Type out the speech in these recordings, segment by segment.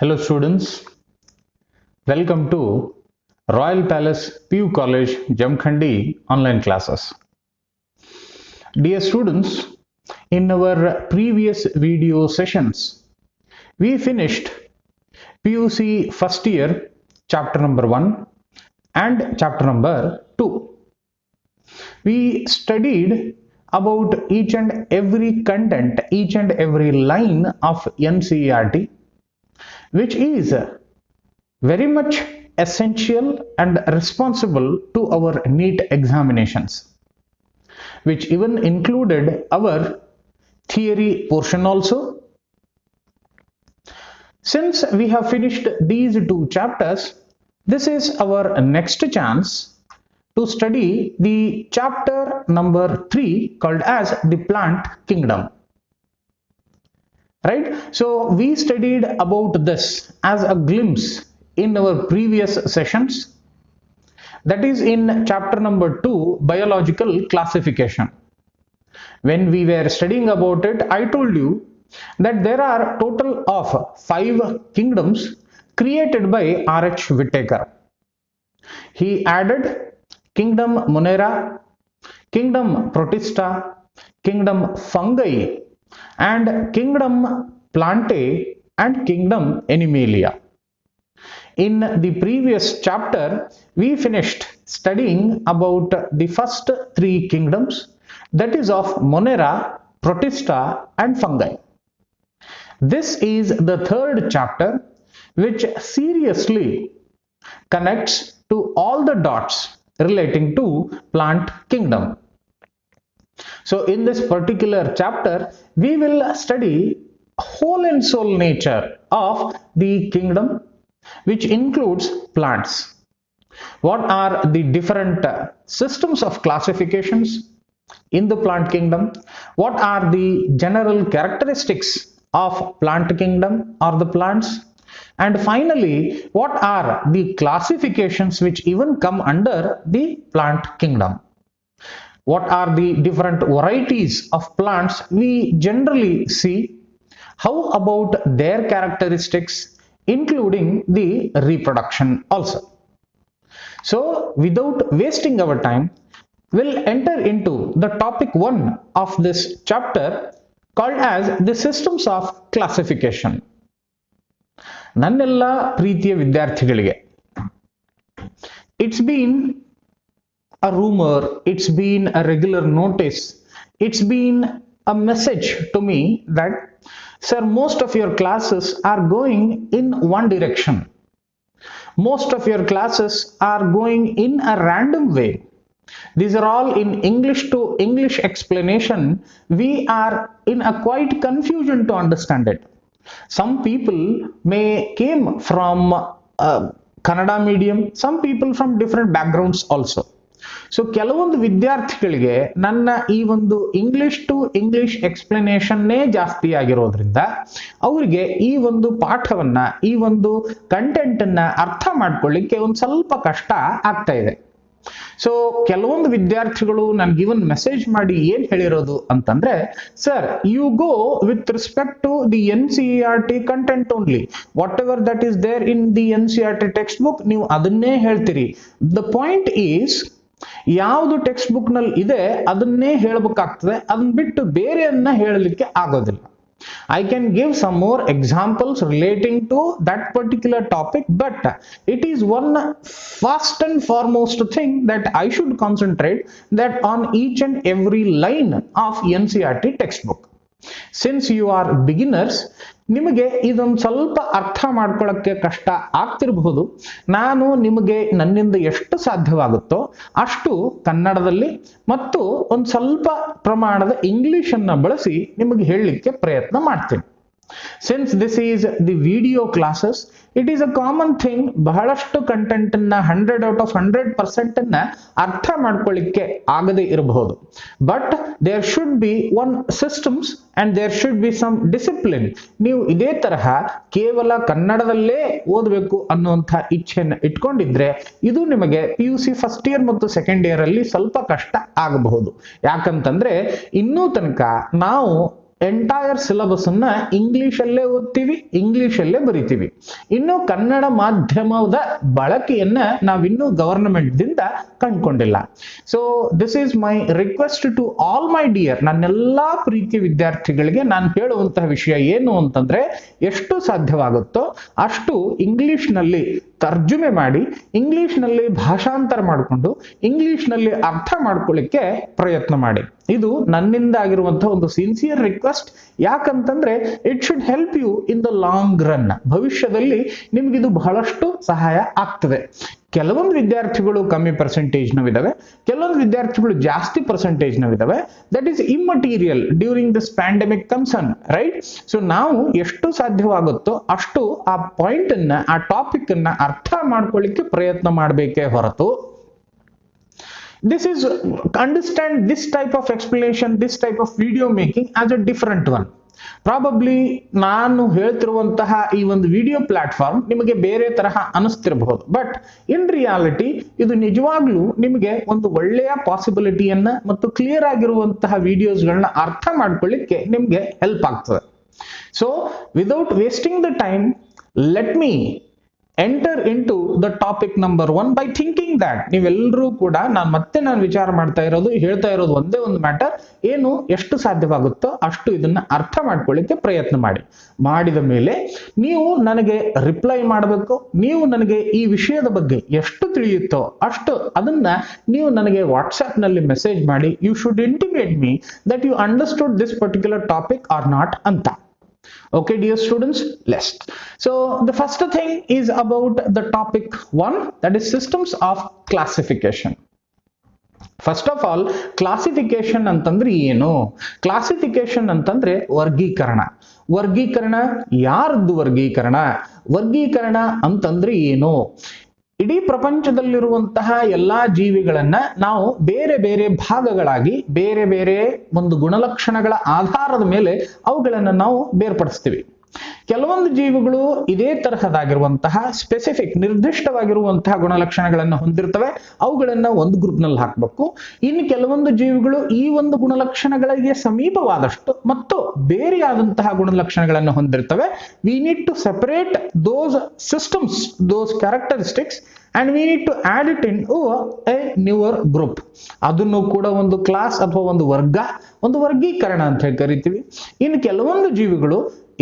Hello students, welcome to Royal Palace PU College Jamkhandi online classes. Dear students, in our previous video sessions, we finished PUC first year chapter number 1 and chapter number 2. We studied about each and every content, each and every line of NCERT, which is very much essential and responsible to our NEET examinations, which even included our theory portion also. Since we have finished these two chapters, this is our next chance to study the chapter number 3 called as the plant kingdom. Right? So we studied about this as a glimpse in our previous sessions, that is in chapter number 2, biological classification. When we were studying about it, I told you that there are total of 5 kingdoms created by R.H. Whittaker. He added kingdom Monera, kingdom Protista, kingdom Fungi, and kingdom Plantae and kingdom Animalia. In the previous chapter, we finished studying about the first 3 kingdoms, that is of Monera, Protista and Fungi. This is the third chapter which seriously connects to all the dots relating to plant kingdom. So in this particular chapter, we will study whole and soul nature of the kingdom, which includes plants. What are the different systems of classifications in the plant kingdom? What are the general characteristics of plant kingdom or the plants? And finally, what are the classifications which even come under the plant kingdom? What are the different varieties of plants we generally see? How about their characteristics, including the reproduction also? So, without wasting our time, we'll enter into the topic 1 of this chapter called as the systems of classification. ನನ್ನೆಲ್ಲ ಪ್ರೀತಿಯ ವಿದ್ಯಾರ್ಥಿಗಳಿಗೆ, it's been a rumor, it's been a regular notice, it's been a message to me that, sir, most of your classes are going in one direction. Most of your classes are going in a random way. These are all in English to English explanation. We are in a quite confusion to understand it. Some people may came from Kannada medium, some people from different backgrounds also. So ಕೆಲವೊಂದು ವಿದ್ಯಾರ್ಥಿಗಳಿಗೆ ನನ್ನ ಈ ಒಂದು English to English ಎಕ್ಸ್ಪ್ಲನೇಷನ್ನೇ ಜಾಸ್ತಿ ಆಗಿರೋದ್ರಿಂದ ಅವರಿಗೆ ಈ ಒಂದು ಪಾಠವನ್ನ, ಈ ಒಂದು ಕಂಟೆಂಟ್ ಅನ್ನ ಅರ್ಥ ಮಾಡ್ಕೊಳ್ಳಿಕ್ಕೆ ಒಂದು ಸ್ವಲ್ಪ ಕಷ್ಟ ಆಗ್ತಾ ಇದೆ. ಸೊ ಕೆಲವೊಂದು ವಿದ್ಯಾರ್ಥಿಗಳು ನನ್ಗೆ ಇವನ್ ಮೆಸೇಜ್ ಮಾಡಿ ಏನ್ ಹೇಳಿರೋದು ಅಂತಂದ್ರೆ, sir, you go with respect to the NCERT content only, what ever that is there in the NCERT text book, ನೀವು ಅದನ್ನೇ ಹೇಳ್ತೀರಿ. ದ ಪಾಯಿಂಟ್ ಈಸ್, ಯಾವುದು ಟೆಕ್ಸ್ಟ್ ಬುಕ್ ನಲ್ಲಿ ಇದೆ ಅದನ್ನೇ ಹೇಳಬೇಕಾಗ್ತದೆ, ಅದನ್ನ ಬಿಟ್ಟು ಬೇರೆಯನ್ನ ಹೇಳಲಿಕ್ಕೆ ಆಗೋದಿಲ್ಲ. I can give some more examples relating to that particular topic, but it is one first and foremost thing that I should concentrate that on each and every line of NCERT textbook. Since you are beginners, ನಿಮಗೆ ಇದೊಂದು ಸ್ವಲ್ಪ ಅರ್ಥ ಮಾಡ್ಕೊಳ್ಳೋಕ್ಕೆ ಕಷ್ಟ ಆಗ್ತಿರಬಹುದು. ನಾನು ನಿಮಗೆ ನನ್ನಿಂದ ಎಷ್ಟು ಸಾಧ್ಯವಾಗುತ್ತೋ ಅಷ್ಟು ಕನ್ನಡದಲ್ಲಿ ಮತ್ತು ಒಂದು ಸ್ವಲ್ಪ ಪ್ರಮಾಣದ ಇಂಗ್ಲಿಷ್ ಅನ್ನ ಬಳಸಿ ನಿಮಗೆ ಹೇಳಲಿಕ್ಕೆ ಪ್ರಯತ್ನ ಮಾಡ್ತೀನಿ. Since this is the video classes, it is a common thing, ಬಹಳಷ್ಟು ಕಂಟೆಂಟ್ ಅನ್ನ 100 out of 100% ಅನ್ನ ಅರ್ಥ ಮಾಡ್ಕೊಳ್ಳಿಕ್ಕೆ ಆಗದೆ ಇರಬಹುದು. But there should be one systems and there should be some discipline. ನೀವು ಇದೇ ತರಹ ಕೇವಲ ಕನ್ನಡದಲ್ಲೇ ಓದಬೇಕು ಅನ್ನುವಂಥ ಇಚ್ಛೆಯನ್ನು ಇಟ್ಕೊಂಡಿದ್ರೆ ಇದು ನಿಮಗೆ PUC ಫಸ್ಟ್ ಇಯರ್ ಮತ್ತು ಸೆಕೆಂಡ್ ಇಯರ್ ಅಲ್ಲಿ ಸ್ವಲ್ಪ ಕಷ್ಟ ಆಗಬಹುದು. ಯಾಕಂತಂದ್ರೆ ಇನ್ನೂ ತನಕ ನಾವು ಎಂಟೈರ್ ಸಿಲೆಬಸ್ ಅನ್ನ ಇಂಗ್ಲಿಷ್ ಅಲ್ಲೇ ಓದ್ತೀವಿ, ಇಂಗ್ಲಿಷ್ ಅಲ್ಲೇ ಬರಿತೀವಿ. ಇನ್ನು ಕನ್ನಡ ಮಾಧ್ಯಮದ ಬಳಕೆಯನ್ನ ನಾವಿನ್ನೂ ಗವರ್ನಮೆಂಟ್ ದಿಂದ ಕಂಡುಕೊಂಡಿಲ್ಲ. So this is my request to all my dear, ನನ್ನೆಲ್ಲಾ ಪ್ರೀತಿಯ ವಿದ್ಯಾರ್ಥಿಗಳಿಗೆ ನಾನು ಹೇಳುವಂತಹ ವಿಷಯ ಏನು ಅಂತಂದ್ರೆ, ಎಷ್ಟು ಸಾಧ್ಯವಾಗುತ್ತೋ ಅಷ್ಟು ಇಂಗ್ಲಿಷ್ ನಲ್ಲಿ ತರ್ಜುಮೆ ಮಾಡಿ, ಇಂಗ್ಲಿಷ್ ನಲ್ಲಿ ಭಾಷಾಂತರ ಮಾಡಿಕೊಂಡು, ಇಂಗ್ಲಿಷ್ ನಲ್ಲಿ ಅರ್ಥ ಮಾಡ್ಕೊಳ್ಳಿಕ್ಕೆ ಪ್ರಯತ್ನ ಮಾಡಿ. ಇದು ನನ್ನಿಂದ ಆಗಿರುವಂತಹ ಒಂದು ಸಿನ್ಸಿಯರ್ ರಿಕ್ವೆಸ್ಟ್. ಯಾಕಂತಂದ್ರೆ it should help you in the long run. ಭವಿಷ್ಯದಲ್ಲಿ ನಿಮ್ಗಿದು ಬಹಳಷ್ಟು ಸಹಾಯ ಆಗ್ತದೆ. ಕೆಲವೊಂದು ವಿದ್ಯಾರ್ಥಿಗಳು ಕಮ್ಮಿ ಪರ್ಸೆಂಟೇಜ್ ನವಿದಾವೆ, ಕೆಲವೊಂದು ವಿದ್ಯಾರ್ಥಿಗಳು ಜಾಸ್ತಿ ಪರ್ಸೆಂಟೇಜ್ ನವಿದಾವೆ. That is immaterial during this pandemic concern, right? So ನಾವು ಎಷ್ಟು ಸಾಧ್ಯವಾಗುತ್ತೋ ಅಷ್ಟು ಆ ಪಾಯಿಂಟ್ ಅನ್ನ, ಆ ಟಾಪಿಕ್ ಅನ್ನ ಅರ್ಥ ಮಾಡ್ಕೊಳ್ಳಿಕ್ಕೆ ಪ್ರಯತ್ನ ಮಾಡಬೇಕೇ ಹೊರತು this is understand this type of explanation, this type of video making as a different one. Probably ನಾನು ಹೇಳ್ತಿರುವಂತಹ ಈ ಒಂದು ವಿಡಿಯೋ ಪ್ಲಾಟ್ಫಾರ್ಮ್ ನಿಮಗೆ ಬೇರೆ ತರಹ ಅನಿಸ್ತಿರಬಹುದು, ಬಟ್ ಇನ್ ರಿಯಾಲಿಟಿ ಇದು ನಿಜವಾಗ್ಲೂ ನಿಮಗೆ ಒಂದು ಒಳ್ಳೆಯ ಪಾಸಿಬಿಲಿಟಿಯನ್ನ ಮತ್ತು ಕ್ಲಿಯರ್ ಆಗಿರುವಂತಹ ವಿಡಿಯೋಸ್ಗಳನ್ನ ಅರ್ಥ ಮಾಡ್ಕೊಳ್ಳಿಕ್ಕೆ ನಿಮಗೆ ಹೆಲ್ಪ್ ಆಗ್ತದೆ. So without wasting the time, let me enter into the topic number 1 by thinking that ನೀವೆಲ್ಲರೂ ಕೂಡ ನಾನು ವಿಚಾರ ಮಾಡ್ತಾ ಇರೋದು, ಹೇಳ್ತಾ ಇರೋದು ಒಂದೇ ಒಂದು ಮ್ಯಾಟರ್, ಏನು ಎಷ್ಟು ಸಾಧ್ಯವಾಗುತ್ತೋ ಅಷ್ಟು ಇದನ್ನ ಅರ್ಥ ಮಾಡ್ಕೊಳ್ಳಿಕ್ಕೆ ಪ್ರಯತ್ನ ಮಾಡಿ. ಮಾಡಿದ ಮೇಲೆ ನೀವು ನನಗೆ ರಿಪ್ಲೈ ಮಾಡಬೇಕು. ನೀವು ನನಗೆ ಈ ವಿಷಯದ ಬಗ್ಗೆ ಎಷ್ಟು ತಿಳಿಯುತ್ತೋ ಅಷ್ಟು ಅದನ್ನ ನೀವು ನನಗೆ ವಾಟ್ಸ್ಆಪ್ ನಲ್ಲಿ ಮೆಸೇಜ್ ಮಾಡಿ. You should intimate me that you understood this particular topic or not ಅಂತ. Okay, dear students, let's. So the first thing is about the topic 1, that is systems of classification. First of all, classification ಅಂತಂದ್ರೆ ಏನು? Classification ಅಂತಂದ್ರೆ ವರ್ಗೀಕರಣ. ವರ್ಗೀಕರಣ ಯಾರದ್ದು ವರ್ಗೀಕರಣ? ವರ್ಗೀಕರಣ ಅಂತಂದ್ರೆ ಏನು? ಇಡೀ ಪ್ರಪಂಚದಲ್ಲಿರುವಂತಹ ಎಲ್ಲಾ ಜೀವಿಗಳನ್ನ ನಾವು ಬೇರೆ ಬೇರೆ ಭಾಗಗಳಾಗಿ, ಬೇರೆ ಬೇರೆ ಒಂದು ಗುಣಲಕ್ಷಣಗಳ ಆಧಾರದ ಮೇಲೆ ಅವುಗಳನ್ನ ನಾವು ಬೇರ್ಪಡಿಸ್ತೀವಿ. ಕೆಲವೊಂದು ಜೀವಿಗಳು ಇದೇ ತರಹದಾಗಿರುವಂತಹ ಸ್ಪೆಸಿಫಿಕ್, ನಿರ್ದಿಷ್ಟವಾಗಿರುವಂತಹ ಗುಣಲಕ್ಷಣಗಳನ್ನು ಹೊಂದಿರ್ತವೆ, ಅವುಗಳನ್ನ ಒಂದು ಗ್ರೂಪ್ ನಲ್ಲಿ ಹಾಕಬೇಕು. ಇನ್ನು ಕೆಲವೊಂದು ಜೀವಿಗಳು ಈ ಒಂದು ಗುಣಲಕ್ಷಣಗಳಿಗೆ ಸಮೀಪವಾದಷ್ಟು ಮತ್ತು ಬೇರೆಯಾದಂತಹ ಗುಣಲಕ್ಷಣಗಳನ್ನು ಹೊಂದಿರ್ತವೆ. We need to separate those systems, those characteristics, and we need to add it in a newer group. ಅದನ್ನು ಕೂಡ ಒಂದು ಕ್ಲಾಸ್ ಅಥವಾ ಒಂದು ವರ್ಗ, ಒಂದು ವರ್ಗೀಕರಣ ಅಂತ ಹೇಳಿ ಕರಿತೀವಿ. ಇನ್ನು ಕೆಲವೊಂದು ಜೀವಿಗಳು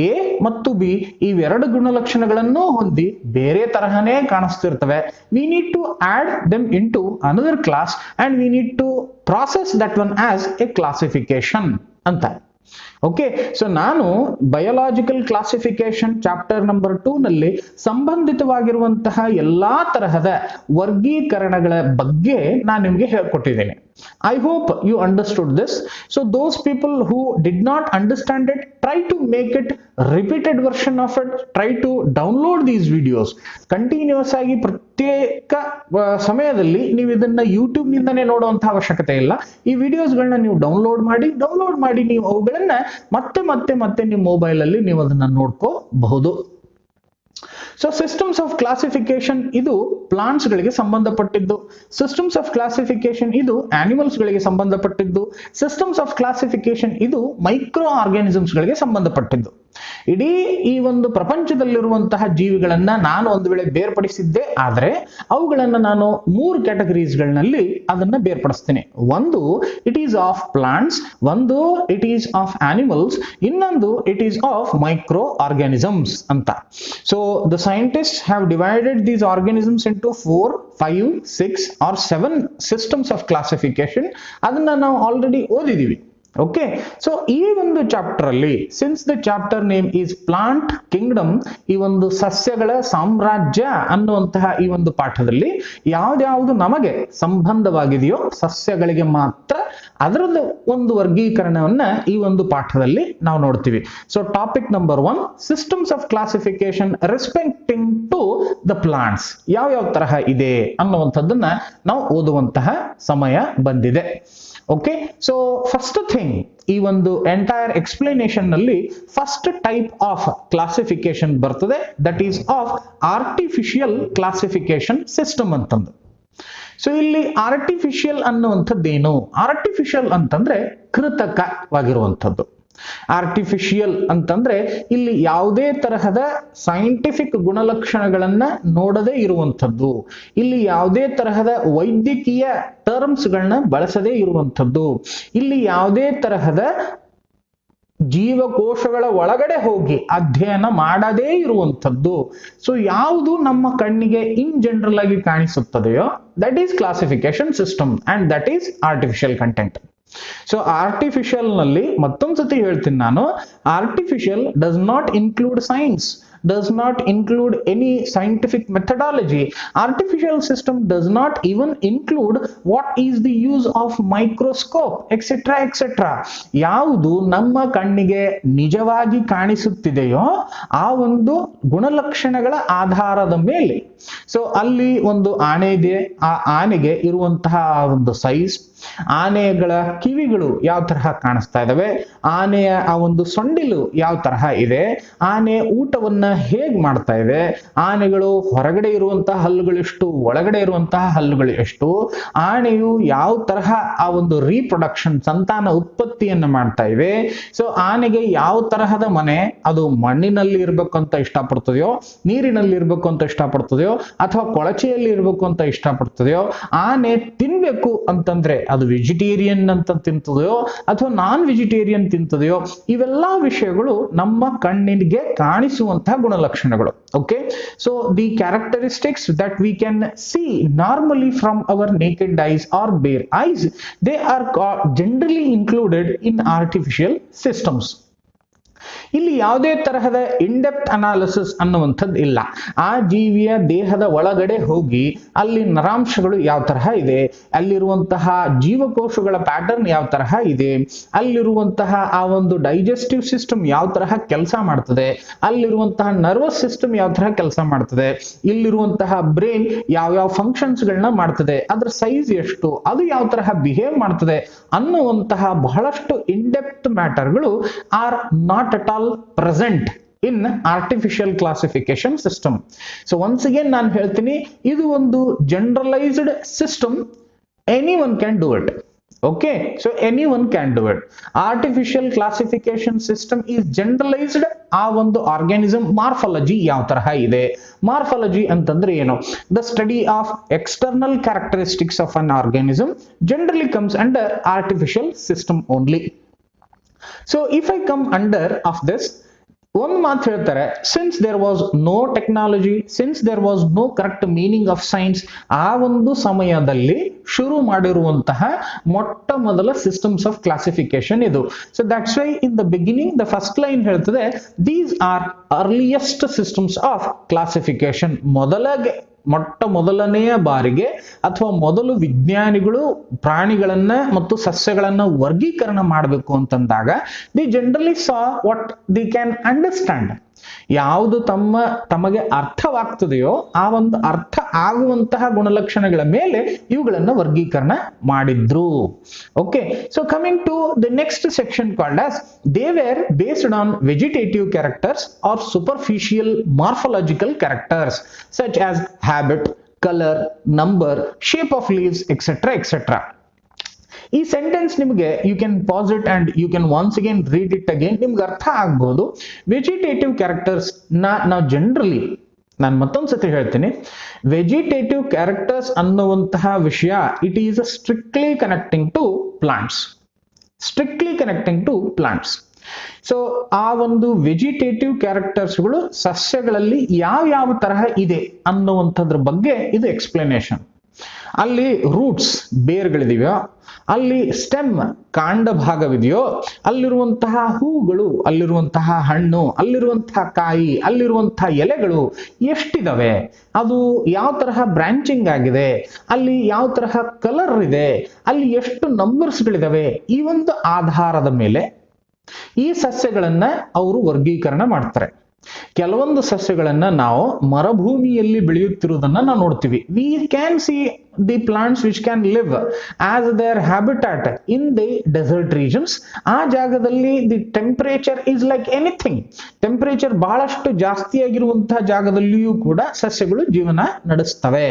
ಎ ಮತ್ತು ಬಿ ಇವೆರಡು ಗುಣಲಕ್ಷಣಗಳನ್ನು ಹೊಂದಿ ಬೇರೆ ತರಹನೇ ಕಾಣಿಸ್ತಿರ್ತವೆ. We need to add them into another class and we need to process that one as a classification ಅಂತ. ಓಕೆ, ಸೊ ನಾನು ಬಯೋಲಾಜಿಕಲ್ ಕ್ಲಾಸಿಫಿಕೇಶನ್ ಚಾಪ್ಟರ್ ನಂಬರ್ 2 ನಲ್ಲಿ ಸಂಬಂಧಿತವಾಗಿರುವಂತಹ ಎಲ್ಲಾ ತರಹದ ವರ್ಗೀಕರಣಗಳ ಬಗ್ಗೆ ನಾನು ನಿಮಗೆ ಹೇಳ್ಕೊಟ್ಟಿದ್ದೇನೆ. I hope you understood this. So those people who did not understand it, try to make it repeated version of it. Try to download these videos. Continuous ಆಗಿ ಪ್ರತ್ಯೇಕ ಸಮಯದಲ್ಲಿ ನೀವು ಇದನ್ನ ಯೂಟ್ಯೂಬ್ ನಿಂದನೇ ನೋಡುವಂತ ಅವಶ್ಯಕತೆ ಇಲ್ಲ. ಈ ವಿಡಿಯೋಸ್ಗಳನ್ನ ನೀವು ಡೌನ್ಲೋಡ್ ಮಾಡಿ ನೀವು ಅವುಗಳನ್ನ ಮತ್ತೆ ನಿಮ್ಮ ಮೊಬೈಲ್ ಅಲ್ಲಿ ನೀವು ಅದನ್ನ ನೋಡ್ಕೋಬಹುದು. ಸೊ ಸಿಸ್ಟಮ್ಸ್ ಆಫ್ ಕ್ಲಾಸಿಫಿಕೇಶನ್ ಇದು ಪ್ಲಾಂಟ್ಸ್ ಗಳಿಗೆ ಸಂಬಂಧಪಟ್ಟಿದ್ದು. ಸಿಸ್ಟಮ್ಸ್ ಆಫ್ ಕ್ಲಾಸಿಫಿಕೇಶನ್ ಇದು ಆನಿಮಲ್ಸ್ ಗಳಿಗೆ ಸಂಬಂಧಪಟ್ಟಿದ್ದು. ಸಿಸ್ಟಮ್ಸ್ ಆಫ್ ಕ್ಲಾಸಿಫಿಕೇಶನ್ ಇದು ಮೈಕ್ರೋ ಆರ್ಗಾನಿಸಮ್ಸ್ ಗಳಿಗೆ ಸಂಬಂಧಪಟ್ಟಿದ್ದು. ಇಡೀ ಈ ಒಂದು ಪ್ರಪಂಚದಲ್ಲಿರುವಂತಹ ಜೀವಿಗಳನ್ನ ನಾನು ಒಂದು ವೇಳೆ ಬೇರ್ಪಡಿಸಿದ್ದೆ ಆದ್ರೆ ಅವುಗಳನ್ನ ನಾನು 3 ಕ್ಯಾಟಗರೀಸ್ಗಳಲ್ಲಿ ಅದನ್ನ ಬೇರ್ಪಡಿಸ್ತೇನೆ. ಒಂದು ಇಟ್ ಈಸ್ ಆಫ್ ಪ್ಲಾಂಟ್ಸ್, ಒಂದು ಇಟ್ ಈಸ್ ಆಫ್ ಆನಿಮಲ್ಸ್, ಇನ್ನೊಂದು it is of microorganisms ಅಂತ. So the scientists have divided these organisms into 4, 5, 6 or 7 systems of classification. ಅದನ್ನ ನಾವು ಆಲ್ರೆಡಿ ಓದಿದೀವಿ. ಓಕೆ, ಸೊ ಈ ಒಂದು ಚಾಪ್ಟರ್ ಅಲ್ಲಿ, since the chapter name is plant Kingdom, ಈ ಒಂದು ಸಸ್ಯಗಳ ಸಾಮ್ರಾಜ್ಯ ಅನ್ನುವಂತಹ ಈ ಒಂದು ಪಾಠದಲ್ಲಿ ಯಾವ್ದ್ಯಾವುದು ನಮಗೆ ಸಂಬಂಧವಾಗಿದೆಯೋ ಸಸ್ಯಗಳಿಗೆ ಮಾತ್ರ ಅದರದ್ದು ಒಂದು ವರ್ಗೀಕರಣವನ್ನ ಈ ಒಂದು ಪಾಠದಲ್ಲಿ ನಾವು ನೋಡ್ತೀವಿ. So topic number 1, systems of classification respecting to the plants. ಯಾವ ತರಹ ಇದೆ ಅನ್ನುವಂಥದ್ದನ್ನ ನಾವು ಓದುವಂತಹ ಸಮಯ ಬಂದಿದೆ. ಓಕೆ, ಸೊ ಫಸ್ಟ್ ಥಿಂಗ್, ಈ ಒಂದು ಎಂಟೈರ್ ಎಕ್ಸ್ಪ್ಲನೇಷನ್ ನಲ್ಲಿ ಫಸ್ಟ್ ಟೈಪ್ ಆಫ್ ಕ್ಲಾಸಿಫಿಕೇಶನ್ ಬರ್ತದೆ, that is of artificial classification system ಅಂತಂದು. ಸೊ ಇಲ್ಲಿ ಆರ್ಟಿಫಿಷಿಯಲ್ ಅನ್ನುವಂಥದ್ದೇನು? ಆರ್ಟಿಫಿಷಿಯಲ್ ಅಂತಂದ್ರೆ ಕೃತಕವಾಗಿರುವಂಥದ್ದು. ಆರ್ಟಿಫಿಷಿಯಲ್ ಅಂತಂದ್ರೆ ಇಲ್ಲಿ ಯಾವುದೇ ತರಹದ ಸೈಂಟಿಫಿಕ್ ಗುಣಲಕ್ಷಣಗಳನ್ನ ನೋಡದೇ ಇರುವಂಥದ್ದು, ಇಲ್ಲಿ ಯಾವುದೇ ತರಹದ ವೈದ್ಯಕೀಯ ಟರ್ಮ್ಸ್ ಗಳನ್ನ ಬಳಸದೇ ಇರುವಂಥದ್ದು, ಇಲ್ಲಿ ಯಾವುದೇ ತರಹದ ಜೀವಕೋಶಗಳ ಒಳಗಡೆ ಹೋಗಿ ಅಧ್ಯಯನ ಮಾಡದೇ ಇರುವಂಥದ್ದು. ಸೊ ಯಾವುದು ನಮ್ಮ ಕಣ್ಣಿಗೆ ಇನ್ ಜನರಲ್ ಆಗಿ ಕಾಣಿಸುತ್ತದೆಯೋ that is classification system and that is artificial content. So artificial ನಲ್ಲಿ ಮತ್ತೊಂದ್ಸತಿ ಹೇಳ್ತೀನಿ ನಾನು, artificial does not include science, does not include any scientific methodology. Artificial system does not even include what is the use of microscope, etc etc. ಯಾವುದು ನಮ್ಮ ಕಣ್ಣಿಗೆ ನಿಜವಾಗಿ ಕಾಣಿಸುತ್ತಿದೆಯೋ ಆ ಒಂದು ಗುಣಲಕ್ಷಣಗಳ ಆಧಾರದ ಮೇಲೆ, ಸೊ ಅಲ್ಲಿ ಒಂದು ಆನೆ ಇದೆ, ಆ ಆನೆಗೆ ಇರುವಂತಹ ಒಂದು ಸೈಜ್, ಆನೆಗಳ ಕಿವಿಗಳು ಯಾವ ತರಹ ಕಾಣಿಸ್ತಾ ಇದಾವೆ, ಆನೆಯ ಆ ಒಂದು ಸೊಂಡಿಲು ಯಾವ ತರಹ ಇದೆ, ಆನೆ ಊಟವನ್ನ ಹೇಗ್ ಮಾಡ್ತಾ ಇದೆ, ಆನೆಗಳು ಹೊರಗಡೆ ಇರುವಂತಹ ಹಲ್ಲುಗಳು ಎಷ್ಟು, ಒಳಗಡೆ ಇರುವಂತಹ ಹಲ್ಲುಗಳು ಎಷ್ಟು, ಆನೆಯು ಯಾವ ತರಹ ಆ ಒಂದು ರೀಪ್ರೊಡಕ್ಷನ್ ಸಂತಾನ ಉತ್ಪತ್ತಿಯನ್ನ ಮಾಡ್ತಾ ಇವೆ, ಸೊ ಆನೆಗೆ ಯಾವ ತರಹದ ಮನೆ, ಅದು ಮಣ್ಣಿನಲ್ಲಿ ಇರ್ಬೇಕು ಅಂತ ಇಷ್ಟಪಡ್ತದೆಯೋ, ನೀರಿನಲ್ಲಿ ಇರ್ಬೇಕು ಅಂತ ಇಷ್ಟಪಡ್ತದೆಯೋ, ಅಥವಾ ಕೊಳಚೆಯಲ್ಲಿ ಇರ್ಬೇಕು ಅಂತ ಇಷ್ಟಪಡ್ತದೆಯೋ, ಆನೆ ತಿನ್ಬೇಕು ಅಂತಂದ್ರೆ ಅದು ವೆಜಿಟೇರಿಯನ್ ಅಂತ ತಿಂತದೆಯೋ ಅಥವಾ ನಾನ್ ವೆಜಿಟೇರಿಯನ್ ತಿಂತದೆಯೋ, ಇವೆಲ್ಲಾ ವಿಷಯಗಳು ನಮ್ಮ ಕಣ್ಣಿಗೆ ಕಾಣಿಸುವಂತಹ ಗುಣಲಕ್ಷಣಗಳು. Okay, so the characteristics that we can see normally from our naked eyes or bare eyes, they are generally included in artificial systems. ಇಲ್ಲಿ ಯಾವುದೇ ತರಹದ ಇನ್ಡೆಪ್ತ್ ಅನಾಲಿಸಿಸ್ ಅನ್ನುವಂಥದ್ದು ಇಲ್ಲ. ಆ ಜೀವಿಯ ದೇಹದ ಒಳಗಡೆ ಹೋಗಿ ಅಲ್ಲಿ ನರಾಂಶಗಳು ಯಾವ ತರಹ ಇದೆ, ಅಲ್ಲಿರುವಂತಹ ಜೀವಕೋಶಗಳ ಪ್ಯಾಟರ್ನ್ ಯಾವ ತರಹ ಇದೆ, ಅಲ್ಲಿರುವಂತಹ ಆ ಒಂದು ಡೈಜೆಸ್ಟಿವ್ ಸಿಸ್ಟಮ್ ಯಾವ ತರಹ ಕೆಲಸ ಮಾಡ್ತದೆ, ಅಲ್ಲಿರುವಂತಹ ನರ್ವಸ್ ಸಿಸ್ಟಮ್ ಯಾವ ತರಹ ಕೆಲಸ ಮಾಡ್ತದೆ, ಇಲ್ಲಿರುವಂತಹ ಬ್ರೈನ್ ಯಾವ ಫಂಕ್ಷನ್ಸ್ ಗಳನ್ನ ಮಾಡ್ತದೆ, ಅದ್ರ ಸೈಜ್ ಎಷ್ಟು, ಅದು ಯಾವ ತರಹ ಬಿಹೇವ್ ಮಾಡ್ತದೆ ಅನ್ನುವಂತಹ ಬಹಳಷ್ಟು ಇನ್ಡೆಪ್ತ್ ಮ್ಯಾಟರ್ಗಳು are not at all present in artificial classification system. So once again ನಾನು ಹೇಳ್ತೀನಿ, ಇದು ಒಂದು generalized system, anyone can do it. Okay, so anyone can do it. Artificial classification system is generalized. ಆ ಒಂದು ಆರ್ಗ್ಯಾನಿಸಮ್ ಮಾರ್ಫಾಲಜಿ ಯಾವ ತರಹ ಇದೆ, morphology ಅಂತಂದ್ರೆ ಏನು, the study of external characteristics of an organism generally comes under artificial system only. So if I come under of this, one ಮಾತು ಹೇಳ್ತಾರೆ, since there was no technology, since there was no correct meaning of science, ಆ ಒಂದು ಸಮಯದಲ್ಲಿ ಶುರು ಮಾಡಿರುವಂತಹ ಮೊಟ್ಟ ಮೊದಲ systems of classification ಇದು. So that's why in the beginning the first line ಹೇಳ್ತದೆ, these are earliest systems of classification. ಮೊಟ್ಟ ಮೊದಲನೆಯ ಬಾರಿಗೆ ಅಥವಾ ಮೊದಲು ವಿಜ್ಞಾನಿಗಳು ಪ್ರಾಣಿಗಳನ್ನ ಮತ್ತು ಸಸ್ಯಗಳನ್ನ ವರ್ಗೀಕರಣ ಮಾಡಬೇಕು ಅಂತಂದಾಗ the generally saw what the can understand, ಯಾವುದು ತಮಗೆ ಅರ್ಥವಾಗ್ತದೆಯೋ ಆ ಒಂದು ಅರ್ಥ ಆಗುವಂತಹ ಗುಣಲಕ್ಷಣಗಳ ಮೇಲೆ ಇವುಗಳನ್ನ ವರ್ಗೀಕರಣ ಮಾಡಿದ್ರು. Okay, so coming to the next section called as they were based on vegetative characters are superficial morphological characters such as habit, color, number, shape of leaves, etc etc. ಈ ಸೆಂಟೆನ್ಸ್ ನಿಮಗೆ you can pass it and you can once again read it again, ನಿಮ್ಗೆ ಅರ್ಥ ಆಗ್ಬೋದು. Vegetative characters ನಾವು generally, ನಾನು ಮತ್ತೊಂದ್ಸತಿ ಹೇಳ್ತೀನಿ, vegetative characters ಅನ್ನುವಂತಹ ವಿಷಯ it is strictly connecting to plants, strictly connecting to plants. So ಆ ಒಂದು ವೆಜಿಟೇಟಿವ್ ಕ್ಯಾರೆಕ್ಟರ್ಸ್ಗಳು ಸಸ್ಯಗಳಲ್ಲಿ ಯಾವ ತರಹ ಇದೆ ಅನ್ನುವಂಥದ್ರ ಬಗ್ಗೆ ಇದು ಎಕ್ಸ್ಪ್ಲನೇಷನ್. ಅಲ್ಲಿ ರೂಟ್ಸ್ ಬೇರ್ಗಳಿದೆಯೋ, ಅಲ್ಲಿ ಸ್ಟೆಮ್ ಕಾಂಡ ಭಾಗವಿದೆಯೋ, ಅಲ್ಲಿರುವಂತಹ ಹೂಗಳು, ಅಲ್ಲಿರುವಂತಹ ಹಣ್ಣು, ಅಲ್ಲಿರುವಂತಹ ಕಾಯಿ, ಅಲ್ಲಿರುವಂತಹ ಎಲೆಗಳು ಎಷ್ಟಿದಾವೆ, ಅದು ಯಾವ ತರಹ ಬ್ರಾಂಚಿಂಗ್ ಆಗಿದೆ, ಅಲ್ಲಿ ಯಾವ ತರಹ ಕಲರ್ ಇದೆ, ಅಲ್ಲಿ ಎಷ್ಟು ನಂಬರ್ಸ್ಗಳಿದಾವೆ, ಈ ಒಂದು ಆಧಾರದ ಮೇಲೆ ಈ ಸಸ್ಯಗಳನ್ನ ಅವರು ವರ್ಗೀಕರಣ ಮಾಡ್ತಾರೆ. ಕೆಲವೊಂದು ಸಸ್ಯಗಳನ್ನ ನಾವು ಮರುಭೂಮಿಯಲ್ಲಿ ಬೆಳೆಯುತ್ತಿರುವುದನ್ನ ನಾವು ನೋಡ್ತೀವಿ. We can see the plants which can live as their habitat in the desert regions. ಆ ಜಾಗದಲ್ಲಿ the temperature is like anything, temperature ಬಹಳಷ್ಟು ಜಾಸ್ತಿ ಆಗಿರುವಂತಹ ಜಾಗದಲ್ಲಿಯೂ ಕೂಡ ಸಸ್ಯಗಳು ಜೀವನ ನಡೆಸ್ತವೆ.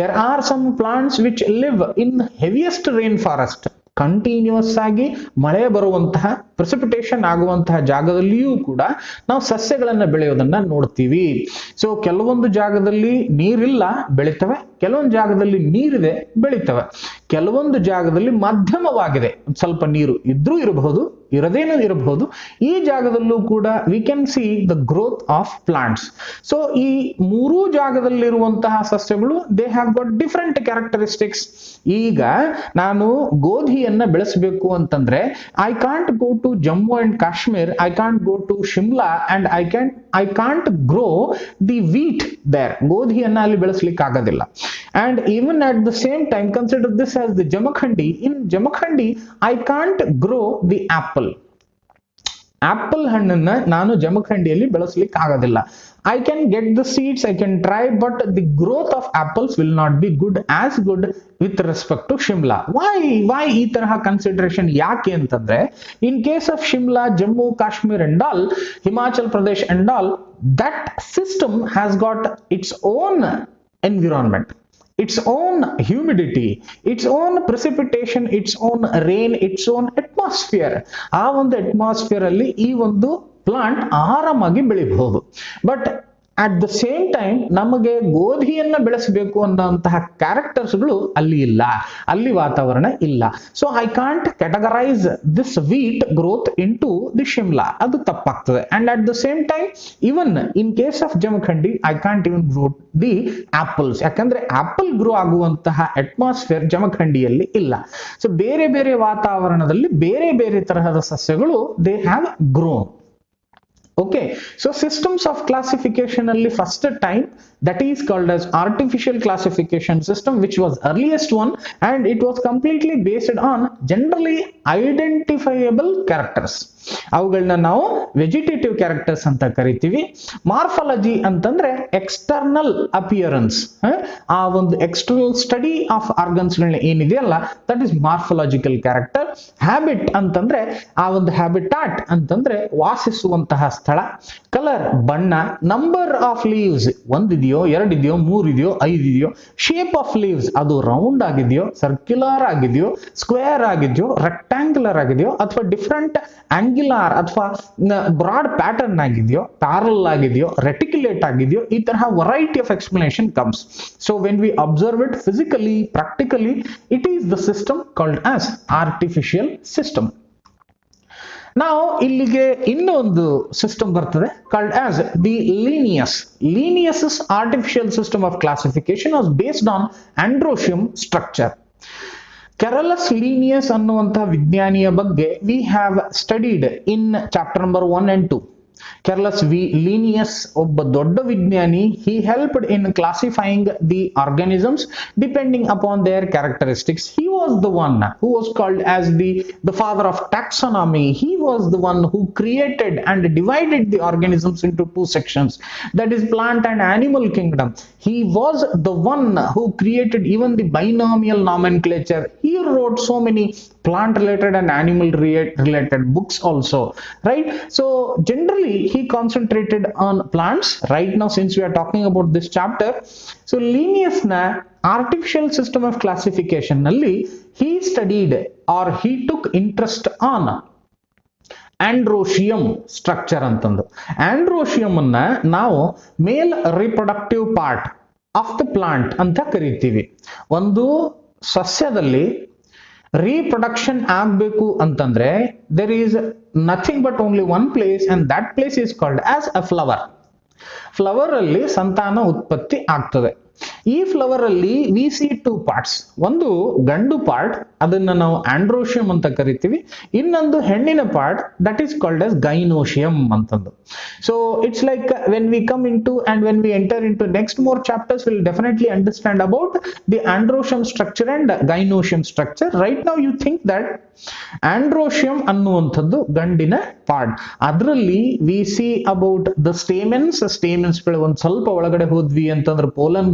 There are some plants which live in heaviest rain forest. Continuous ಆಗಿ ಮಳೆ ಬರುವಂತಹ ಪ್ರೆಸಿಪಿಟೇಷನ್ ಆಗುವಂತಹ ಜಾಗದಲ್ಲಿಯೂ ಕೂಡ ನಾವು ಸಸ್ಯಗಳನ್ನ ಬೆಳೆಯೋದನ್ನ ನೋಡ್ತೀವಿ. ಸೊ ಕೆಲವೊಂದು ಜಾಗದಲ್ಲಿ ನೀರಿಲ್ಲ, ಬೆಳಿತವೆ. ಕೆಲವೊಂದು ಜಾಗದಲ್ಲಿ ನೀರಿದೆ, ಬೆಳಿತವೆ. ಕೆಲವೊಂದು ಜಾಗದಲ್ಲಿ ಮಧ್ಯಮವಾಗಿದೆ, ಸ್ವಲ್ಪ ನೀರು ಇದ್ರೂ ಇರಬಹುದು, ಇರದೇನೂ ಇರಬಹುದು. ಈ ಜಾಗದಲ್ಲೂ ಕೂಡ we can see the growth of plants. So ಈ ಮೂರೂ ಜಾಗದಲ್ಲಿರುವಂತಹ ಸಸ್ಯಗಳು they have got different characteristics. ಈಗ ನಾನು ಗೋಧಿಯನ್ನ ಬೆಳೆಸಬೇಕು ಅಂತಂದ್ರೆ I can't go to Jammu and Kashmir, I can't go to Shimla and I can't grow the wheat there. ಗೋಧಿಯನ್ನ ಅಲ್ಲಿ ಬೆಳೆಸಲಿಕ್ಕೆ ಆಗೋದಿಲ್ಲ. And even at the same time, consider this as the Jamakhandi. In Jamakhandi, I can't grow the apple. Apple ಹಣ್ಣನ್ನ ನಾನು ಜಮಖಂಡಿಯಲ್ಲಿ ಬೆಳೆಸಲಿಕ್ಕೆ ಆಗೋದಿಲ್ಲ. I can get the seeds, I can try, but the growth of apples will not be as good with respect to Shimla. Why ಈ ತರಹ consideration ಯಾಕೆ ಅಂತಂದ್ರೆ, in case of Shimla, Jammu, Kashmir and all, Himachal Pradesh and all, that system has got its own environment, its own humidity, its own precipitation, its own rain, its own atmosphere. ಆ ಒಂದು atmosphere ಅಲ್ಲಿ ಈ ಒಂದು plant ಆರಾಮಾಗಿ ಬೆಳಿಬಹುದು. But at the same time ನಮಗೆ ಗೋಧಿಯನ್ನ ಬೆಳೆಸಬೇಕು ಅನ್ನೋಂತಹ ಕ್ಯಾರೆಕ್ಟರ್ಸ್ಗಳು ಅಲ್ಲಿ ಇಲ್ಲ, ಅಲ್ಲಿ ವಾತಾವರಣ ಇಲ್ಲ. So I can't categorise this wheat growth into the Shimla, ಅದು ತಪ್ಪಾಗ್ತದೆ. And at the same time even in case of Jamkhandi I can't even grow the apples, ಯಾಕಂದ್ರೆ ಆಪಲ್ ಗ್ರೋ ಆಗುವಂತಹ ಅಟ್ಮಾಸ್ಫಿಯರ್ ಜಮಖಂಡಿಯಲ್ಲಿ ಇಲ್ಲ. ಸೊ ಬೇರೆ ಬೇರೆ ವಾತಾವರಣದಲ್ಲಿ ಬೇರೆ ಬೇರೆ ತರಹದ ಸಸ್ಯಗಳು they have grown. Okay, so systems of classification only first time, that is called as artificial classification system, which was earliest one, and it was completely based on generally identifiable characters. ಅವುಗಳನ್ನ ನಾವು vegetative characters ಅಂತ ಕರಿತೀವಿ. Morphology ಅಂತಂದ್ರೆ external appearance, ಆ ಒಂದು external study of organs ಗಳನ್ನ ಏನಿದೆಯಲ್ಲ, that is morphological character. Habit ಅಂತಂದ್ರೆ ಆ ಒಂದು ಹ್ಯಾಬಿಟಾಟ್ ಅಂತಂದ್ರೆ ವಾಸಿಸುವಂತಹ ಸ್ಥಳ. ಕಲರ್ ಬಣ್ಣ. ನಂಬರ್ ಆಫ್ ಲೀವ್ಸ್, ಒಂದಿದೆಯೋ, ಎರಡಿದೆಯೋ, ಮೂರಿದೆಯೋ, ಐದಿದೆಯೋ. ಶೇಪ್ ಆಫ್ ಲೀವ್ಸ್, ಅದು ರೌಂಡ್ ಆಗಿದೆಯೋ, ಸರ್ಕ್ಯುಲರ್ ಆಗಿದೆಯೋ, ಸ್ಕ್ವೇರ್ ಆಗಿದೆಯೋ, ರೆಕ್ಟಾಂಗ್ಯುಲರ್ ಆಗಿದೆಯೋ, ಅಥವಾ ಡಿಫರೆಂಟ್ ಆಂಗ್ಯುಲರ್ ಅಥವಾ ಬ್ರಾಡ್ ಪ್ಯಾಟರ್ನ್ ಆಗಿದೆಯೋ, ಪ್ಯಾರಲ್ ಆಗಿದೆಯೋ, ರೆಟಿಕ್ಯುಲೇಟ್ ಆಗಿದೆಯೋ, ಈ ತರಹ variety of explanation comes. So when we observe it physically, practically, it is the system called as artificial system. ನಾವು ಇಲ್ಲಿಗೆ ಇನ್ನೊಂದು ಸಿಸ್ಟಮ್ ಬರ್ತದೆ called as the Linnaeus. Linnaeus artificial system of classification was based on androecium structure. Carolus Linnaeus ಅನ್ನುವಂತಹ ವಿಜ್ಞಾನಿಯ ಬಗ್ಗೆ we have studied in chapter number 1 and 2. Carolus Linnaeus ಒಬ್ಬ ದೊಡ್ಡ ವಿಜ್ಞಾನಿ. he helped in classifying the organisms depending upon their characteristics. He was the one who was called as the father of taxonomy. He was the one who created and divided the organisms into two sections, that is plant and animal kingdom. He was the one who created even the binomial nomenclature. He wrote so many plant related and animal related books also, right? So generally he concentrated on plants. Right now, since we are talking about this chapter, so Linnaeus na artificial system of classification nalli he studied or he took interest on androecium structure ಅಂತಂದು. Androecium ಅನ್ನ ನಾವು male reproductive part of the plant ಅಂತ ಕರಿತೀವಿ. ಒಂದು ಸಸ್ಯದಲ್ಲಿ reproduction ಆಗಬೇಕು ಅಂತಂದ್ರೆ there is nothing but only one place, and that place is called as a flower. Flower ಅಲ್ಲಿ ಸಂತಾನ ಉತ್ಪತ್ತಿ ಆಗ್ತದೆ. ಈ ಫ್ಲವರ್ ಅಲ್ಲಿ ವಿ ಸಿ ಟೂ ಪಾರ್ಟ್ಸ್. ಒಂದು ಗಂಡು ಪಾರ್ಟ್, ಅದನ್ನ ನಾವು ಆಂಡ್ರೋಶಿಯಂ ಅಂತ ಕರಿತೀವಿ. ಇನ್ನೊಂದು ಹೆಣ್ಣಿನ part, that is called as gynoecium ಅಂತಂದು. So it's like when we come in to and when we enter into next more chapters, we'll definitely understand about the androecium structure and gynosium structure. Right now you think that androecium ಅನ್ನುವಂಥದ್ದು ಗಂಡಿನ part. ಅದರಲ್ಲಿ V see about the ಸ್ಟೇಮೆನ್ಸ್. ಸ್ಟೇಮೆನ್ಸ್ ಒಂದು ಸ್ವಲ್ಪ ಒಳಗಡೆ ಹೋದ್ವಿ ಅಂತಂದ್ರೆ pollen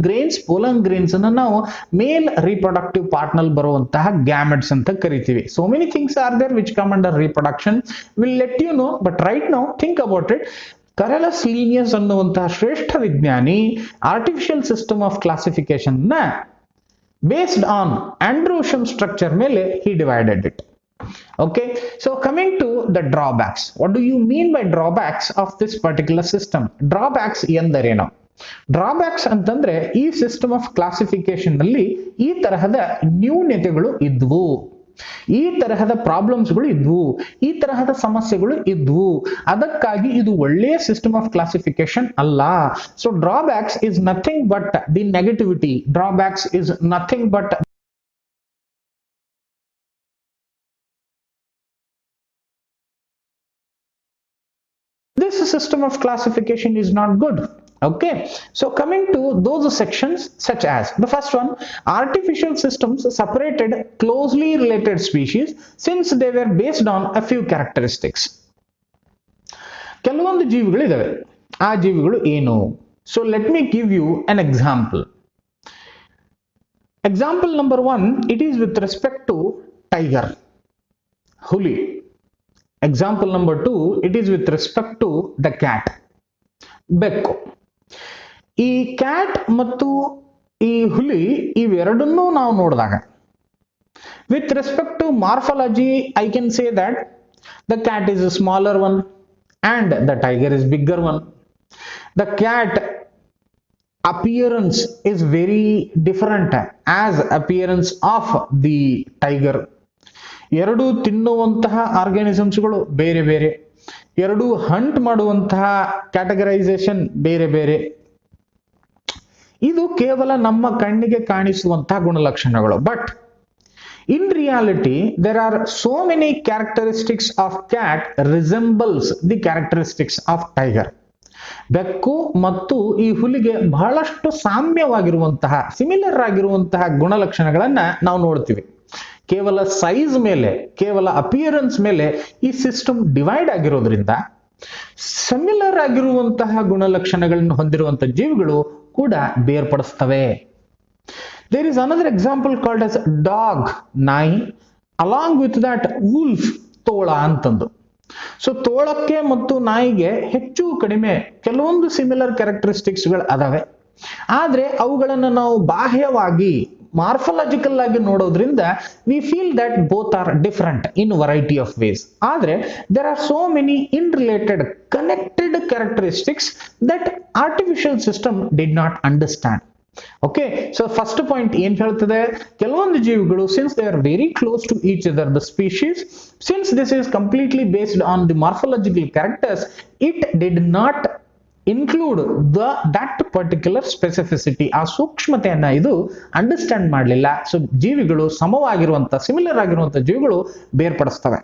grains ಅನ್ನ ನಾವು ಮೇಲ್ ರಿಪ್ರೊಡಕ್ಟಿವ್ ಪಾರ್ಟ್ ನಲ್ಲಿ ಬರುವಂತಹ ಗ್ಯಾಮೆಟ್ಸ್ ಅಂತ ಕರಿತೀವಿ. So many things are there which come under reproduction. Will let you know, but right now think about it. Carolus Linnaeus ಅನ್ನುವಂತಹ ಶ್ರೇಷ್ಠ ವಿಜ್ಞಾನಿ ಆರ್ಟಿಫಿಷಿಯಲ್ ಸಿಸ್ಟಮ್ ಆಫ್ ಕ್ಲಾಸಿಫಿಕೇಶನ್ ನ Based on androecium structure mele he divided it. Okay, so coming to the drawbacks, what do you mean by drawbacks of this particular system? Drawbacks ಎಂದರೇನು? Drawbacks ಅಂತಂದ್ರೆ ಈ system of classification ನಲ್ಲಿ ಈ ತರಹದ ನ್ಯೂನತೆಗಳು ಇದ್ವು, ಈ ತರಹದ ಪ್ರಾಬ್ಲಮ್ಸ್ಗಳು ಇದ್ವು, ಈ ತರಹದ ಸಮಸ್ಯೆಗಳು ಇದ್ವು, ಅದಕ್ಕಾಗಿ ಇದು ಒಳ್ಳೆಯ ಸಿಸ್ಟಮ್ ಆಫ್ ಕ್ಲಾಸಿಫಿಕೇಶನ್ ಅಲ್ಲ. So drawbacks is nothing but the negativity, drawbacks is nothing but this system of classification is not good. Okay, so coming to those sections such as the first one, artificial systems separated closely related species since they were based on a few characteristics. ಕೆಲವೊಂದು ಜೀವಿಗಳು ಇದಾವೆ, ಆ ಜೀವಿಗಳು ಏನು? So let me give you an example. Example number 1, it is with respect to tiger, ಹುಲಿ. Example number 2, it is with respect to the cat, ಬೆಕ್ಕು. ಈ cat ಮತ್ತು ಈ ಹುಲಿ ಇವೆರಡನ್ನೂ ನಾವು ನೋಡಿದಾಗ with respect to morphology I can say that the cat is a smaller one and the tiger is bigger one. The cat appearance is very different as appearance of the tiger. ಎರಡು ತಿನ್ನುವಂತಹ ಆರ್ಗಾನಿಸಮ್ಸ್ಗಳು ಬೇರೆ ಬೇರೆ, ಎರಡು Hunt ಮಾಡುವಂತಹ categorisation ಬೇರೆ ಬೇರೆ. ಇದು ಕೇವಲ ನಮ್ಮ ಕಣ್ಣಿಗೆ ಕಾಣಿಸುವಂತಹ ಗುಣಲಕ್ಷಣಗಳು. But in reality there are so many characteristics of cat resembles the characteristics of tiger. ಬೆಕ್ಕು ಮತ್ತು ಈ ಹುಲಿಗೆ ಬಹಳಷ್ಟು ಸಾಮ್ಯವಾಗಿರುವಂತಹ, ಸಿಮಿಲರ್ ಆಗಿರುವಂತಹ ಗುಣಲಕ್ಷಣಗಳನ್ನ ನಾವು ನೋಡ್ತೀವಿ. ಕೇವಲ ಸೈಜ್ ಮೇಲೆ, ಕೇವಲ ಅಪಿಯರೆನ್ಸ್ ಮೇಲೆ ಈ ಸಿಸ್ಟಮ್ ಡಿವೈಡ್ ಆಗಿರೋದ್ರಿಂದ ಸಿಮಿಲರ್ ಆಗಿರುವಂತಹ ಗುಣಲಕ್ಷಣಗಳನ್ನು ಹೊಂದಿರುವಂತಹ ಜೀವಿಗಳು ಕೂಡ ಬೇರ್ಪಡಿಸ್ತವೆ. There is another example called as dog, ನಾಯಿ, along with that wolf, ತೋಳ ಅಂತಂದು. ಸೊ ತೋಳಕ್ಕೆ ಮತ್ತು ನಾಯಿಗೆ ಹೆಚ್ಚು ಕಡಿಮೆ ಕೆಲವೊಂದು ಸಿಮಿಲರ್ ಕ್ಯಾರೆಕ್ಟರಿಸ್ಟಿಕ್ಸ್ಗಳು ಅದಾವೆ. ಆದ್ರೆ ಅವುಗಳನ್ನು ನಾವು ಬಾಹ್ಯವಾಗಿ ಮಾರ್ಫಾಲಜಿಕಲ್ ಆಗಿ ನೋಡೋದ್ರಿಂದ we feel that both are different in variety of ways. ಆದ್ರೆ there are so many interrelated connected characteristics that artificial system did not understand. Okay, so first point ಏನ್ ಹೇಳ್ತದೆ, ಕೆಲವೊಂದು ಜೀವಿಗಳು since they are very close to each other the species, since this is completely based on the morphological characters, it did not include that particular specificity. ಆ ಸೂಕ್ಷ್ಮತೆಯನ್ನ ಇದು understand ಮಾಡಲಿಲ್ಲ. So ಜೀವಿಗಳು ಸಮವಾಗಿರುವಂತಹ, similar ಆಗಿರುವಂತಹ ಜೀವಿಗಳು ಬೇರ್ಪಡಿಸ್ತವೆ.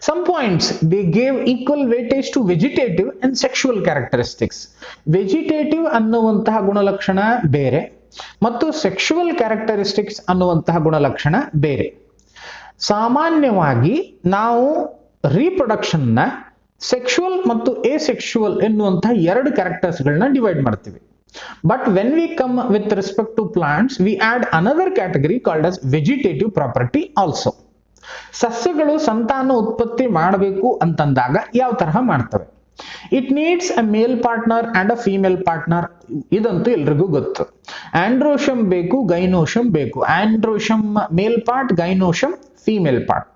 Some points they gave equal weightage to vegetative and sexual characteristics. Vegetative ಅನ್ನುವಂತಹ ಗುಣಲಕ್ಷಣ ಬೇರೆ ಮತ್ತು sexual characteristics ಅನ್ನುವಂತಹ ಗುಣಲಕ್ಷಣ ಬೇರೆ. ಸಾಮಾನ್ಯವಾಗಿ ನಾವು ರೀಪ್ರೊಡಕ್ಷನ್ ನ ಸೆಕ್ಷುವಲ್ ಮತ್ತು ಎಸೆಕ್ಷುವಲ್ ಎನ್ನುವಂತಹ ಎರಡು ಕ್ಯಾರೆಕ್ಟರ್ಸ್ಗಳನ್ನ ಡಿವೈಡ್ ಮಾಡ್ತೀವಿ. But when we come with respect to plants we add another category called as vegetative property also. ಸಸ್ಯಗಳು ಸಂತಾನ ಉತ್ಪತ್ತಿ ಮಾಡಬೇಕು ಅಂತಂದಾಗ ಯಾವ ತರಹ ಮಾಡ್ತವೆ? It needs a male partner and a female partner. ಇದಂತೂ ಎಲ್ರಿಗೂ ಗೊತ್ತು. ಆಂಡ್ರೋಶಮ್ ಬೇಕು, ಗೈನೋಶಮ್ ಬೇಕು. Androecium male part, gynoecium female part.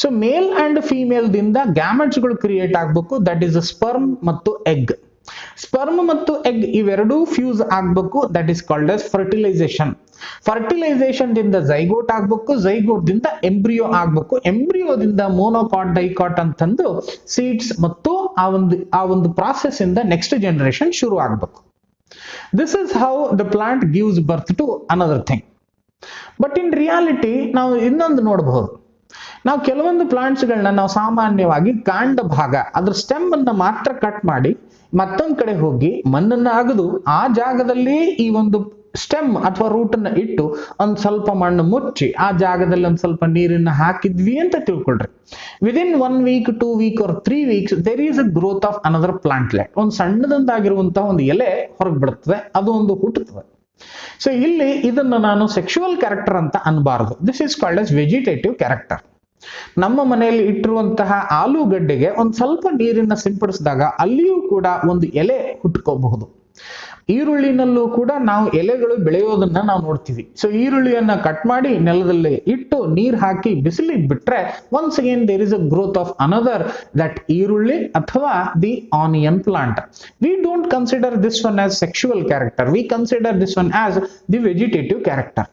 So male and female ದಿಂದ ಗ್ಯಾಮೆಟ್ಸ್ ಗಳು ಕ್ರಿಯೇಟ್ ಆಗಬೇಕು. ದಟ್ ಈಸ್ ಸ್ಪರ್ಮ್ ಮತ್ತು ಎಗ್. ಸ್ಪರ್ಮ್ ಮತ್ತು ಎಗ್ ಇವೆರಡೂ ಫ್ಯೂಸ್ ಆಗಬೇಕು. That is called as fertilisation. Fertilisation ದಿಂದ ಝೈಗೋಟ್ ಆಗಬೇಕು, ಝೈಗೋಟ್ ದಿಂದ ಎಂಬ್ರಿಯೋ ಆಗಬೇಕು, ಎಂಬ್ರಿಯೋದಿಂದ ಮೋನೋಕಾಟ್, ಡೈಕಾಟ್ ಅಂತಂದು ಸೀಡ್ಸ್ ಮತ್ತು ಆ ಒಂದು ಪ್ರಾಸೆಸ್ ಇಂದ ನೆಕ್ಸ್ಟ್ ಜನರೇಷನ್ ಶುರು ಆಗಬೇಕು. This is how the plant gives birth to another thing. But in reality ನಾವು ಇನ್ನೊಂದು ನೋಡಬಹುದು. ನಾವು ಕೆಲವೊಂದು ಪ್ಲಾಂಟ್ಸ್ಗಳನ್ನ ನಾವು ಸಾಮಾನ್ಯವಾಗಿ ಕಾಂಡ ಭಾಗ, ಅದ್ರ ಸ್ಟೆಮ್ ಅನ್ನ ಮಾತ್ರ ಕಟ್ ಮಾಡಿ ಮತ್ತೊಂದ್ ಕಡೆ ಹೋಗಿ ಮಣ್ಣನ್ನ ಅಗದು ಆ ಜಾಗದಲ್ಲಿ ಈ ಒಂದು ಸ್ಟೆಮ್ ಅಥವಾ ರೂಟ್ ಅನ್ನ ಇಟ್ಟು ಒಂದ್ ಸ್ವಲ್ಪ ಮಣ್ಣು ಮುಚ್ಚಿ ಆ ಜಾಗದಲ್ಲಿ ಒಂದ್ ಸ್ವಲ್ಪ ನೀರನ್ನ ಹಾಕಿದ್ವಿ ಅಂತ ತಿಳ್ಕೊಳ್ರಿ. Within 1 week, 2 weeks or 3 weeks there is a growth of another plantlet. ಒಂದು ಸಣ್ಣದಂತಾಗಿರುವಂತಹ ಒಂದು ಎಲೆ ಹೊರಗೆ ಬಿಡುತ್ತದೆ, ಅದು ಒಂದು ಹುಟ್ಟುತ್ತದೆ. ಸೊ ಇಲ್ಲಿ ಇದನ್ನ ನಾನು ಸೆಕ್ಷುವಲ್ ಕ್ಯಾರೆಕ್ಟರ್ ಅಂತ ಅನ್ಬಾರದು. This is called as vegetative character. ನಮ್ಮ ಮನೆಯಲ್ಲಿ ಇಟ್ಟಿರುವಂತಹ ಆಲೂಗಡ್ಡೆಗೆ ಒಂದ್ ಸ್ವಲ್ಪ ನೀರನ್ನ ಸಿಂಪಡಿಸಿದಾಗ ಅಲ್ಲಿಯೂ ಕೂಡ ಒಂದು ಎಲೆ ಹುಟ್ಕೋಬಹುದು. ಈರುಳ್ಳಿನಲ್ಲೂ ಕೂಡ ನಾವು ಎಲೆಗಳು ಬೆಳೆಯೋದನ್ನ ನಾವು ನೋಡ್ತೀವಿ. ಸೊ ಈರುಳ್ಳಿಯನ್ನ ಕಟ್ ಮಾಡಿ ನೆಲದಲ್ಲಿ ಇಟ್ಟು ನೀರ್ ಹಾಕಿ ಬಿಸಿಲಿಗೆ ಬಿಟ್ರೆ once again there is a growth of another that ಈರುಳ್ಳಿ ಅಥವಾ the onion plant. We don't consider this one as sexual character, we consider this one as the vegetative character.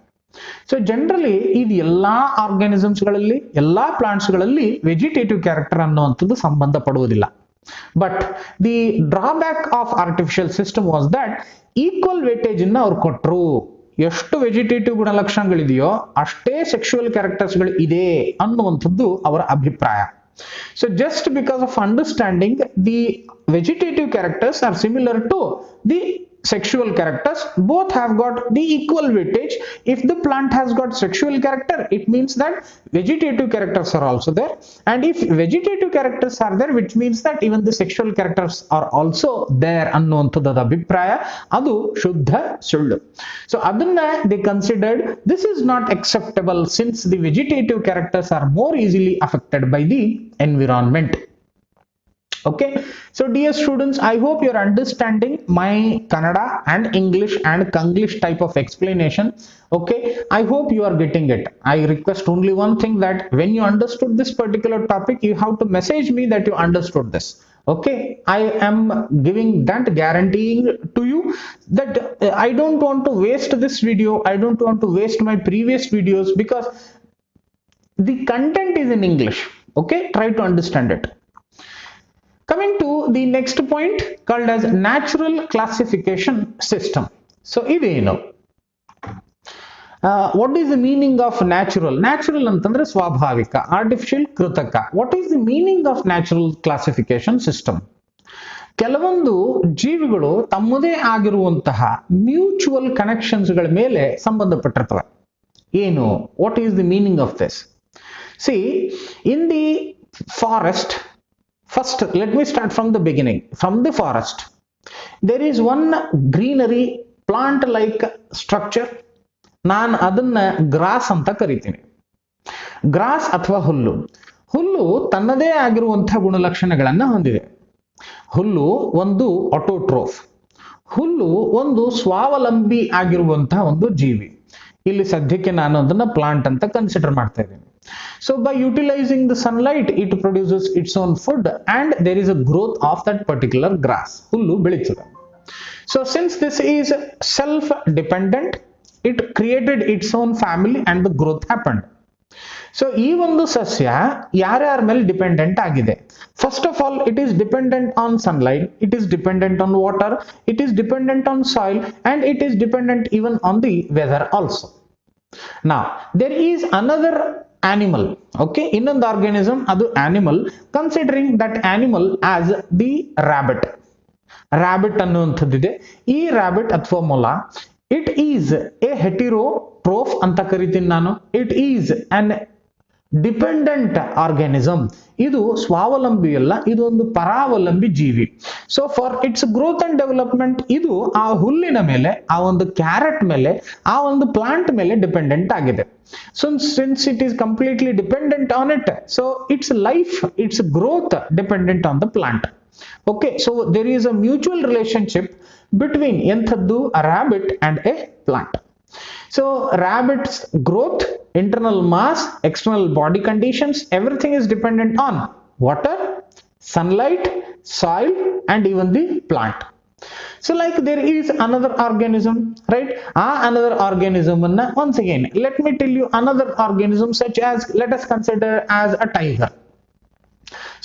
So generally ಇದು ಎಲ್ಲಾ ಆರ್ಗಾನಿಸಮ್ಸ್ ಗಳಲ್ಲಿ, ಎಲ್ಲಾ plants ಗಳಲ್ಲಿ vegetative character ಅನ್ನುವಂಥದ್ದು ಸಂಬಂಧ ಪಡುವುದಿಲ್ಲ. But the drawback of artificial system was that equal weightage ಅನ್ನ ಅವ್ರು ಕೊಟ್ಟರು. ಎಷ್ಟು ವೆಜಿಟೇಟಿವ್ ಗುಣಲಕ್ಷಣಗಳಿದೆಯೋ ಅಷ್ಟೇ ಸೆಕ್ಷುವಲ್ ಕ್ಯಾರೆಕ್ಟರ್ಸ್ಗಳು ಇದೆ ಅನ್ನುವಂಥದ್ದು ಅವರ ಅಭಿಪ್ರಾಯ. So just because of understanding the vegetative characters are similar to the sexual characters, both have got the equal weightage. If the plant has got sexual character, it means that vegetative characters are also there, and if vegetative characters are there, which means that even the sexual characters are also there ಅನ್ನುವಂಥದ್ದು ಅಭಿಪ್ರಾಯ. ಅದು ಶುದ್ಧ ಸುಳ್ಳು. So ಅದನ್ನ they considered this is not acceptable since the vegetative characters are more easily affected by the environment. Okay, so dear students, I hope you are understanding my Kannada and English and Konglish type of explanation. Okay, I hope you are getting it. I request only one thing, that when you understood this particular topic, you have to message me that you understood this. Okay, I am giving that guaranteeing to you that I don't want to waste this video, I don't want to waste my previous videos, because the content is in English. Okay, try to understand it. Coming to the next point called as natural classification system. So ideno, what is the meaning of natural? Natural antandre swabhavika, artificial kritaka. What is the meaning of natural classification system? ಕೆಲವೊಂದು ಜೀವಿಗಳು ತಮ್ಮದೇ ಆಗಿರುವಂತಹ mutual connections ಗಳ ಮೇಲೆ ಸಂಬಂಧಪಟ್ಟಿರ್ತವೆ. ಏನು? What is the meaning of this? C, in the forest, first let me start from the beginning. From the forest there is one greenery plant like structure. ನಾನು ಅದನ್ನ gross ಅಂತ ಕರಿತೀನಿ. ಗ್ರಾಸ್ ಅಥವಾ ಹುಲ್ಲು. ಹುಲ್ಲು ತನ್ನದೇ ಆಗಿರುವಂತಹ ಗುಣಲಕ್ಷಣಗಳನ್ನ ಹೊಂದಿದೆ. ಹುಲ್ಲು ಒಂದು ಆಟೋಟ್ರೋಫ್. ಹುಲ್ಲು ಒಂದು ಸ್ವಾವಲಂಬಿ ಆಗಿರುವಂತಹ ಒಂದು ಜೀವಿ. ಇಲ್ಲಿ ಸದ್ಯಕ್ಕೆ ನಾನು ಅದನ್ನ ಪ್ಲಾಂಟ್ ಅಂತ ಕನ್ಸಿಡರ್ ಮಾಡ್ತಾ ಇದ್ದೀನಿ. So by utilizing the sunlight, it produces its own food and there is a growth of that particular grass. Hullu ಬೆಳೀತದೆ. So since this is self-dependent, it created its own family and the growth happened. So ಈ ಒಂದು ಸಸ್ಯ ಯಾರ್ಯಾರ ಮೇಲೆ dependent ಆಗಿದೆ? First of all, it is dependent on sunlight, it is dependent on water, it is dependent on soil, and it is dependent even on the weather also. Now there is another animal, okay, ಇನ್ನೊಂದು organism, ಅದು animal. Considering that animal as the rabbit. Rabbit ಅನ್ನುವಂಥದ್ದಿದೆ. ಈ rabbit ಅಥವಾ ಮೊಲ, it is A ಹೆಟಿರೋಟ್ರೋಫ್ ಅಂತ ಕರಿತೀನಿ ನಾನು. It is an dependent organism. ಇದು ಸ್ವಾವಲಂಬಿ ಅಲ್ಲ, ಇದು ಒಂದು ಪರಾವಲಂಬಿ ಜೀವಿ. So for it's growth and development ಇದು ಆ ಹುಲ್ಲಿನ ಮೇಲೆ, ಆ ಒಂದು ಕ್ಯಾರೆಟ್ ಮೇಲೆ, ಆ ಒಂದು ಪ್ಲಾಂಟ್ ಮೇಲೆ ಡಿಪೆಂಡೆಂಟ್ ಆಗಿದೆ. Since it is completely dependent on it, so its life, its growth dependent on the plant. Okay, so there is a mutual relationship between ಎಂಥದ್ದು a rabbit and a plant. So rabbit's growth, internal mass, external body conditions, everything is dependent on water, sunlight, soil, and even the plant. So like there is another organism, right? Another organism, once again let me tell you another organism, such as, let us consider as a tiger.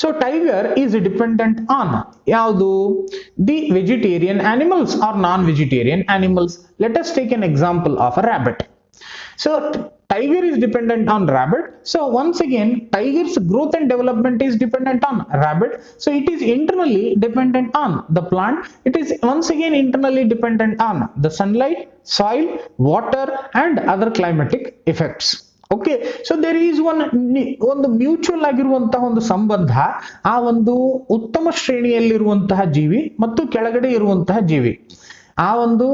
So tiger is dependent on yaudu? The vegetarian animals or non-vegetarian animals. Let us take an example of a rabbit. So tiger is dependent on rabbit. So once again, tiger's growth and development is dependent on rabbit. So it is internally dependent on the plant. It is once again internally dependent on the sunlight, soil, water, and other climatic effects. Okay, so there is ಒಂದು mutual ಆಗಿರುವಂತಹ ಒಂದು ಸಂಬಂಧ ಆ ಒಂದು ಉತ್ತಮ ಶ್ರೇಣಿಯಲ್ಲಿರುವಂತಹ ಜೀವಿ ಮತ್ತು ಕೆಳಗಡೆ ಇರುವಂತಹ ಜೀವಿ. ಆ ಒಂದು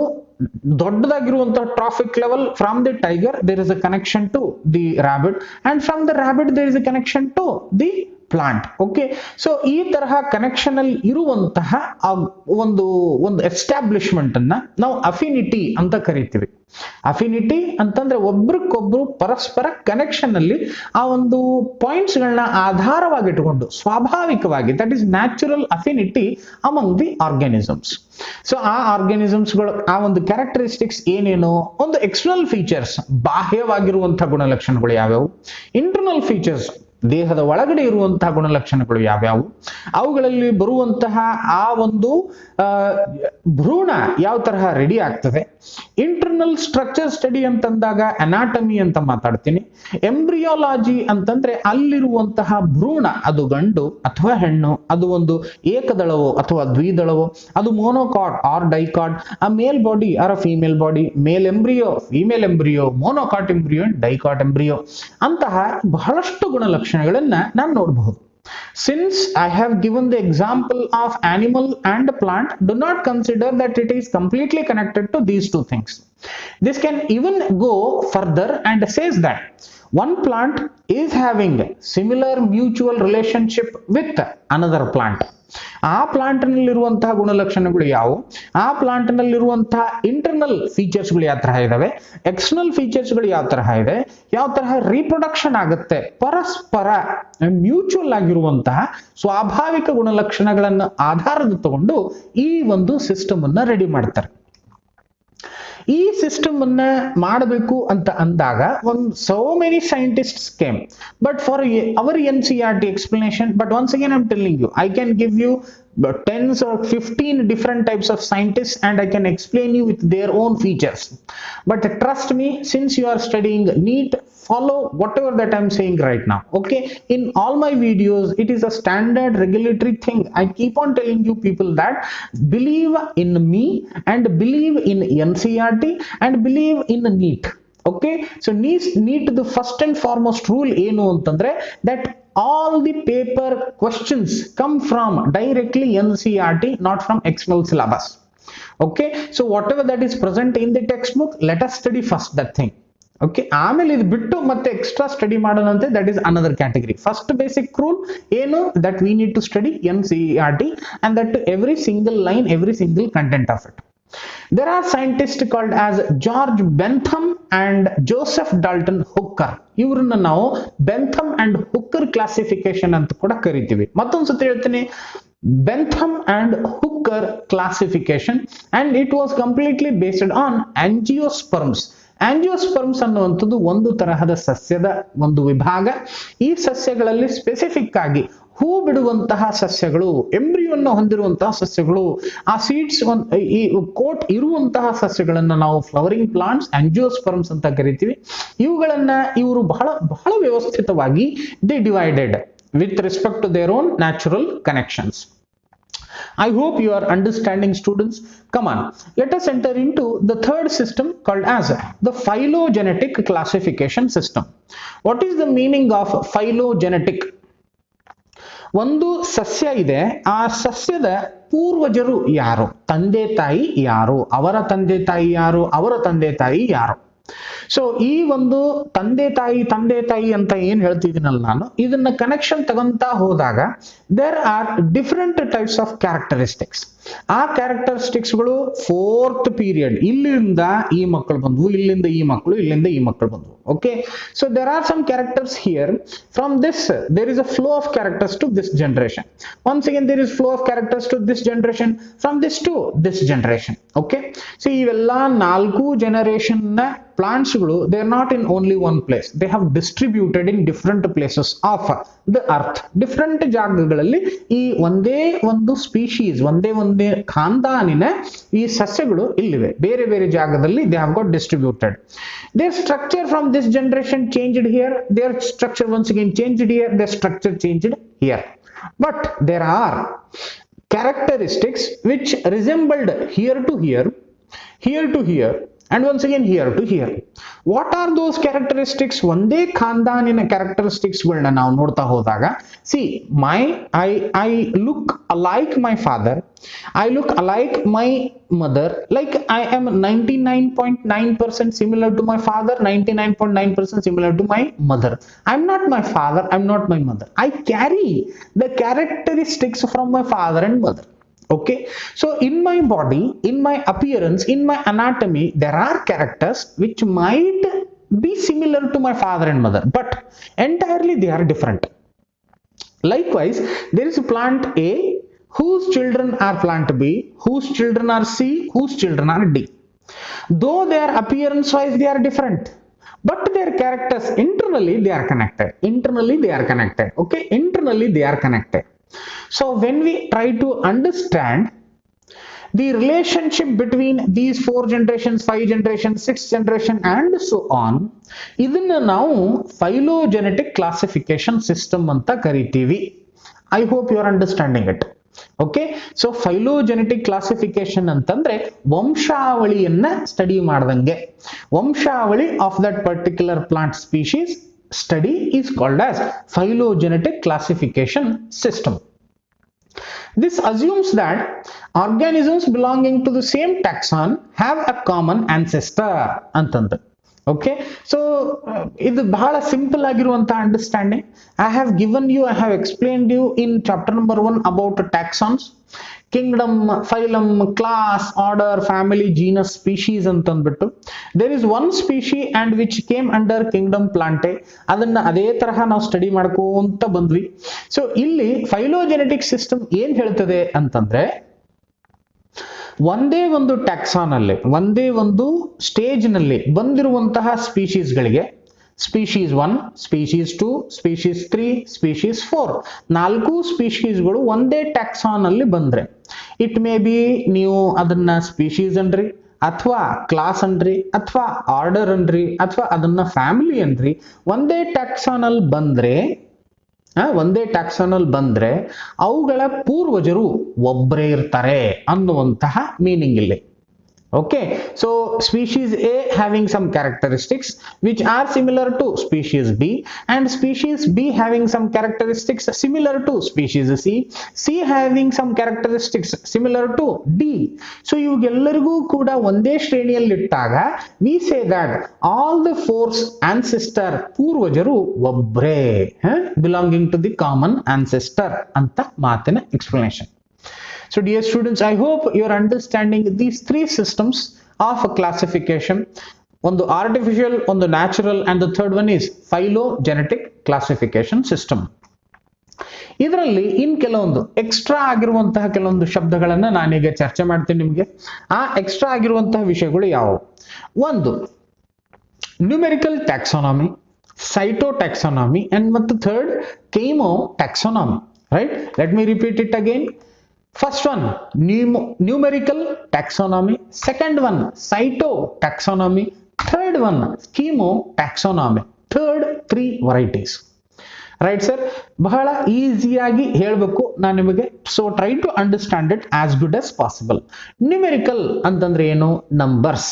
ದೊಡ್ಡದಾಗಿರುವಂತಹ trophic level, from the tiger there is a connection to the rabbit, and from the rabbit there is a connection to the plant. Okay, so ಈ ತರಹ ಕನೆಕ್ಷನ್ ಅಲ್ಲಿ ಇರುವಂತಹ ಒಂದು ಒಂದು ಎಸ್ಟಾಬ್ಲಿಷ್ಮೆಂಟ್ ಅನ್ನ ನಾವು ಅಫಿನಿಟಿ ಅಂತ ಕರಿತೀವಿ. ಅಫಿನಿಟಿ ಅಂತಂದ್ರೆ ಒಬ್ರಿಗೊಬ್ರು ಪರಸ್ಪರ ಕನೆಕ್ಷನ್ ಅಲ್ಲಿ ಆ ಒಂದು ಪಾಯಿಂಟ್ಸ್ ಗಳನ್ನ ಆಧಾರವಾಗಿಟ್ಟುಕೊಂಡು ಸ್ವಾಭಾವಿಕವಾಗಿ, that is natural affinity among the organisms. So ಆ ಆರ್ಗ್ಯಾನಿಸಮ್ಸ್ ಗಳು ಆ ಒಂದು ಕ್ಯಾರೆಕ್ಟರಿಸ್ಟಿಕ್ಸ್ ಏನೇನು, ಒಂದು ಎಕ್ಸ್ಟರ್ನಲ್ ಫೀಚರ್ಸ್ ಬಾಹ್ಯವಾಗಿರುವಂತಹ ಗುಣಲಕ್ಷಣಗಳು ಯಾವ್ಯಾವು, ಇಂಟರ್ನಲ್ ಫೀಚರ್ಸ್ ದೇಹದ ಒಳಗಡೆ ಇರುವಂತಹ ಗುಣಲಕ್ಷಣಗಳು ಯಾವ್ಯಾವು, ಅವುಗಳಲ್ಲಿ ಬರುವಂತಹ ಆ ಒಂದು ಭ್ರೂಣ ಯಾವ ತರಹ ರೆಡಿ ಆಗ್ತದೆ. ಇಂಟರ್ನಲ್ ಸ್ಟ್ರಕ್ಚರ್ ಸ್ಟಡಿ ಅಂತಂದಾಗ ಅನಾಟಮಿ ಅಂತ ಮಾತಾಡ್ತೀನಿ. ಎಂಬ್ರಿಯಾಲಜಿ ಅಂತಂದ್ರೆ ಅಲ್ಲಿರುವಂತಹ ಭ್ರೂಣ, ಅದು ಗಂಡು ಅಥವಾ ಹೆಣ್ಣು, ಅದು ಒಂದು ಏಕದಳವೋ ಅಥವಾ ದ್ವಿದಳವೋ, ಅದು ಮೋನೋಕಾಟ್ ಆರ್ ಡೈಕಾಟ್, ಆ male body or a female body, male embryo, female embryo, monocot embryo, dicot embryo, ಅಂತಹ ಬಹಳಷ್ಟು ಗುಣಲಕ್ಷಣಗಳನ್ನ ನಾನು ನೋಡಬಹುದು. Since I have given the example of animal and plant, do not consider that it is completely connected to these two things. This can even go further and says that one plant is having similar mutual relationship with another plant. ಆ plant ನಲ್ಲಿರುವಂತಹ ಗುಣಲಕ್ಷಣಗಳು ಯಾವುವು, ಆ plant ನಲ್ಲಿರುವಂತಹ internal features ಗಳು ಯಾವ ತರಹ ಇದಾವೆ, external features ಗಳು ಯಾವ ತರಹ ಇದೆ, ಯಾವ ತರಹ ರೀಪ್ರೊಡಕ್ಷನ್ ಆಗುತ್ತೆ, ಪರಸ್ಪರ ಮ್ಯೂಚುವಲ್ ಆಗಿರುವಂತಹ ಸ್ವಾಭಾವಿಕ ಗುಣಲಕ್ಷಣಗಳನ್ನು ಆಧಾರದ ತಗೊಂಡು ಈ ಒಂದು ಸಿಸ್ಟಮ್ ಅನ್ನ ರೆಡಿ ಮಾಡ್ತಾರೆ. ಈ ಸಿಸ್ಟಮ್ ಅನ್ನ ಮಾಡಬೇಕು ಅಂತ ಅಂದಾಗ so many scientists came, but for our NCERT explanation, but once again I'm telling you, I can give you tens or 15 different types of scientists and I can explain you with their own features. But trust me, since you are studying NEET, follow whatever that I'm saying right now. Okay, in all my videos it is a standard regulatory thing. I keep on telling you people that believe in me and believe in NCERT and believe in NEET. Okay, so NEET the first and foremost rule ಏನು ಅಂತಂದ್ರೆ that all the paper questions come from directly NCERT, not from external syllabus. Okay, so whatever that is present in the textbook, let us study first that thing. Okay, ಆಮೇಲೆ ಇದು ಬಿಟ್ಟು ಮತ್ತೆ extra study ಮಾಡೋಣಂತೆ, that is another category. First basic rule ಏನು, that we need to study NCERT and that every single line, every single content of it. There are scientists called as George Bentham and Joseph Dalton Hooker. ಇವ್ರನ್ನ ನಾವು ಬೆಂಥಮ್ and ಹುಕ್ಕರ್ classification ಅಂತ ಕೂಡ ಕರಿತೀವಿ. ಮತ್ತೊಂದ್ಸತಿ ಹೇಳ್ತೀನಿ, Bentham and Hooker classification, and it was completely based on angiosperms. ಆಂಜಿಯೋಸ್ಪರ್ಮ್ಸ್ ಅನ್ನುವಂಥದ್ದು ಒಂದು ತರಹದ ಸಸ್ಯದ ಒಂದು ವಿಭಾಗ. ಈ ಸಸ್ಯಗಳಲ್ಲಿ ಸ್ಪೆಸಿಫಿಕ್ ಆಗಿ ಹೂ ಬಿಡುವಂತಹ ಸಸ್ಯಗಳು, ಎಂಬ್ರಿಯೋವನ್ನು ಹೊಂದಿರುವಂತಹ ಸಸ್ಯಗಳು, ಆ ಸೀಡ್ಸ್ ಈ ಕೋಟ್ ಇರುವಂತಹ ಸಸ್ಯಗಳನ್ನ ನಾವು ಫ್ಲವರಿಂಗ್ ಪ್ಲಾಂಟ್ಸ್, ಆಂಜಿಯೋಸ್ಪರ್ಮ್ಸ್ ಅಂತ ಕರಿತೀವಿ. ಇವುಗಳನ್ನ ಇವರು ಬಹಳ ಬಹಳ ವ್ಯವಸ್ಥಿತವಾಗಿ they divided with respect to their own natural connections. I hope you are understanding, students. Come on, let us enter into the third system called as the phylogenetic classification system. What is the meaning of phylogenetic? ಒಂದು ಸಸ್ಯ ಇದೆ, ಆ ಸಸ್ಯದ ಪೂರ್ವಜರು ಯಾರು, ತಂದೆ ತಾಯಿ ಯಾರು, ಅವರ ತಂದೆ ತಾಯಿ ಯಾರು, ಅವರ ತಂದೆ ತಾಯಿ ಯಾರು. ಸೊ ಈ ಒಂದು ತಂದೆ ತಾಯಿ ಅಂತ ಏನ್ ಹೇಳ್ತಿದ್ದೀನಲ್ಲ ನಾನು, ಇದನ್ನ ಕನೆಕ್ಷನ್ ತಗೊಂತ ಹೋದಾಗ there are different types of characteristics. ಆ ಕ್ಯಾರೆಕ್ಟರಿಸ್ಟಿಕ್ಸ್ ಗಳು ಫೋರ್ತ್ ಪೀರಿಯಡ್, ಇಲ್ಲಿಂದ ಈ ಮಕ್ಕಳು ಬಂದ್ವು, ಇಲ್ಲಿಂದ ಈ ಮಕ್ಕಳು, ಇಲ್ಲಿಂದ ಈ ಮಕ್ಕಳು ಬಂದ್ವು. Okay, so there are some characters here. From this there is a flow of characters to this generation. Once again there is flow of characters to this generation, from this to this generation. Okay, so ivella nalku generation na plants ಗಳು, they are not in only one place, they have distributed in different places of the earth. Different ಜಾಗಗಳಲ್ಲಿ ಈ ಒಂದೇ ಒಂದು species, ಒಂದೇ ಖಾನ್ದಾನಿನ ಈ ಸಸ್ಯಗಳು ಇಲ್ಲಿವೆ, ಬೇರೆ ಬೇರೆ ಜಾಗದಲ್ಲಿ they have got distributed. Their structure from this generation changed here, their structure once again changed here, their structure changed here. But there are characteristics which resembled here to here, here to here, and once again here to here. What are those characteristics? ಒಂದೇ ಖಾನ್ದಾನಿನ ಕ್ಯಾರೆಕ್ಟರಿಸ್ಟಿಕ್ಸ್ಗಳನ್ನ ನಾವು ನೋಡ್ತಾ ಹೋದಾಗ, C I look alike my father, I look alike my mother, like I am 99.9% similar to my father, 99.9% similar to my mother. I'm not my father, I'm not my mother. I carry the characteristics from my father and mother. Okay, so in my body, in my appearance, in my anatomy, there are characters which might be similar to my father and mother, but entirely they are different. Likewise, there is a plant A whose children are plant B, whose children are C, whose children are D. Though their appearance wise they are different, but their characters internally they are connected. Internally they are connected. Okay, internally they are connected. So when we try to understand the relationship between these 4 generations, 5 generations, 6 generation and so on, ಇದನ್ನ ನಾವು phylogenetic classification system ಅಂತ ಕರಿತೀವಿ. I hope you are understanding it. Okay, so phylogenetic classification ಅಂತಂದ್ರೆ ವಂಶಾವಳಿಯನ್ನ study ಮಾಡ್ದಂಗೆ. ವಂಶಾವಳಿ of that particular plant species study is called as phylogenetic classification system. This assumes that organisms belonging to the same taxon have a common ancestor ಅಂತಂದ್ರೆ. Okay, so ಇದು ಬಹಳ simple ಆಗಿರುವಂತಹ understanding. I have explained you in chapter number 1 about taxons, kingdom, phylum, class, order, family, genus, species ಅಂತಂದ್ಬಿಟ್ಟು. There is one species and which came under kingdom Plantae. ಅದನ್ನ ಅದೇ ತರಹ ನಾವು study ಮಾಡ್ಕೊಂತ ಬಂದ್ವಿ. ಸೊ ಇಲ್ಲಿ ಫೈಲೋಜೆನೆಟಿಕ್ ಸಿಸ್ಟಮ್ ಏನ್ ಹೇಳ್ತದೆ ಅಂತಂದ್ರೆ, ಒಂದೇ ಒಂದು ಟ್ಯಾಕ್ಸಾನ್ ಅಲ್ಲಿ, ಒಂದೇ ಒಂದು ಸ್ಟೇಜ್ ನಲ್ಲಿ ಬಂದಿರುವಂತಹ ಸ್ಪೀಶೀಸ್ಗಳಿಗೆ, ಸ್ಪೀಶೀಸ್ 1, ಸ್ಪೀಶೀಸ್ 2, ಸ್ಪೀಶೀಸ್ 3, ಸ್ಪೀಶೀಸ್ 4, 4 ಸ್ಪೀಶೀಸ್ಗಳು ಒಂದೇ ಟ್ಯಾಕ್ಸಾನ್ ಅಲ್ಲಿ ಬಂದ್ರೆ, ಇಟ್ ಮೇ ಬಿ ನೀವು ಅದನ್ನ ಸ್ಪೀಶೀಸ್ ಅನ್ರಿ, ಅಥವಾ ಕ್ಲಾಸ್ ಅನ್ರಿ, ಅಥವಾ ಆರ್ಡರ್ ಅನ್ರಿ, ಅಥವಾ ಅದನ್ನ ಫ್ಯಾಮಿಲಿ ಅನ್ರಿ, ಒಂದೇ ಟ್ಯಾಕ್ಸಾನ್ ಅಲ್ಲಿ ಬಂದ್ರೆ ಅವುಗಳ ಪೂರ್ವಜರು ಒಬ್ಬರೇ ಇರ್ತಾರೆ ಅನ್ನುವಂತಹ ಮೀನಿಂಗ್ ಇಲ್ಲಿ. Okay, so species A having some characteristics which are similar to species B, and species B having some characteristics similar to species C, C having some characteristics similar to D. So ಇವೆಲ್ಲರಿಗೂ ಕೂಡ ಒಂದೇ ಶ್ರೇಣಿಯಲ್ಲಿ ಇಟ್ಟಾಗ we say that all the 4 ancestor ಪೂರ್ವಜರು ಒಬ್ಬರೇ, belonging to the common ancestor ಅಂತ ಮಾತಿನ explanation. So dear students, I hope you are understanding these 3 systems of classification. One artificial, one natural, and the third one is phylogenetic classification system. ಇದರಲ್ಲಿ ಇನ್ ಕೆಲವೊಂದು extra ಆಗಿರುವಂತಹ ಕೆಲವೊಂದು ಶಬ್ದಗಳನ್ನ ನಾನೀಗ ಚರ್ಚೆ ಮಾಡ್ತೀನಿ ನಿಮಗೆ. ಆ ಎಕ್ಸ್ಟ್ರಾ ಆಗಿರುವಂತಹ ವಿಷಯಗಳು ಯಾವುವು? ಒಂದು ನ್ಯೂಮೆರಿಕಲ್ ಟ್ಯಾಕ್ಸಾನಮಿ, ಸೈಟೋಟ್ಯಾಕ್ಸಾನಮಿ, and ಮತ್ತು third ಕೆಮೋಟ್ಯಾಕ್ಸಾನಮಿ. Right? Let me repeat it again. First one, numerical taxonomy. Second one, cytotaxonomy. Third one, chemotaxonomy. Third 3 varieties. Right, sir? ಬಹಳ ಈಸಿಯಾಗಿ ಹೇಳಬೇಕು ನಾನು ನಿಮಗೆ. So try to understand it as good as possible. Numerical ಅಂತಂದ್ರೆ ಏನು? Numbers.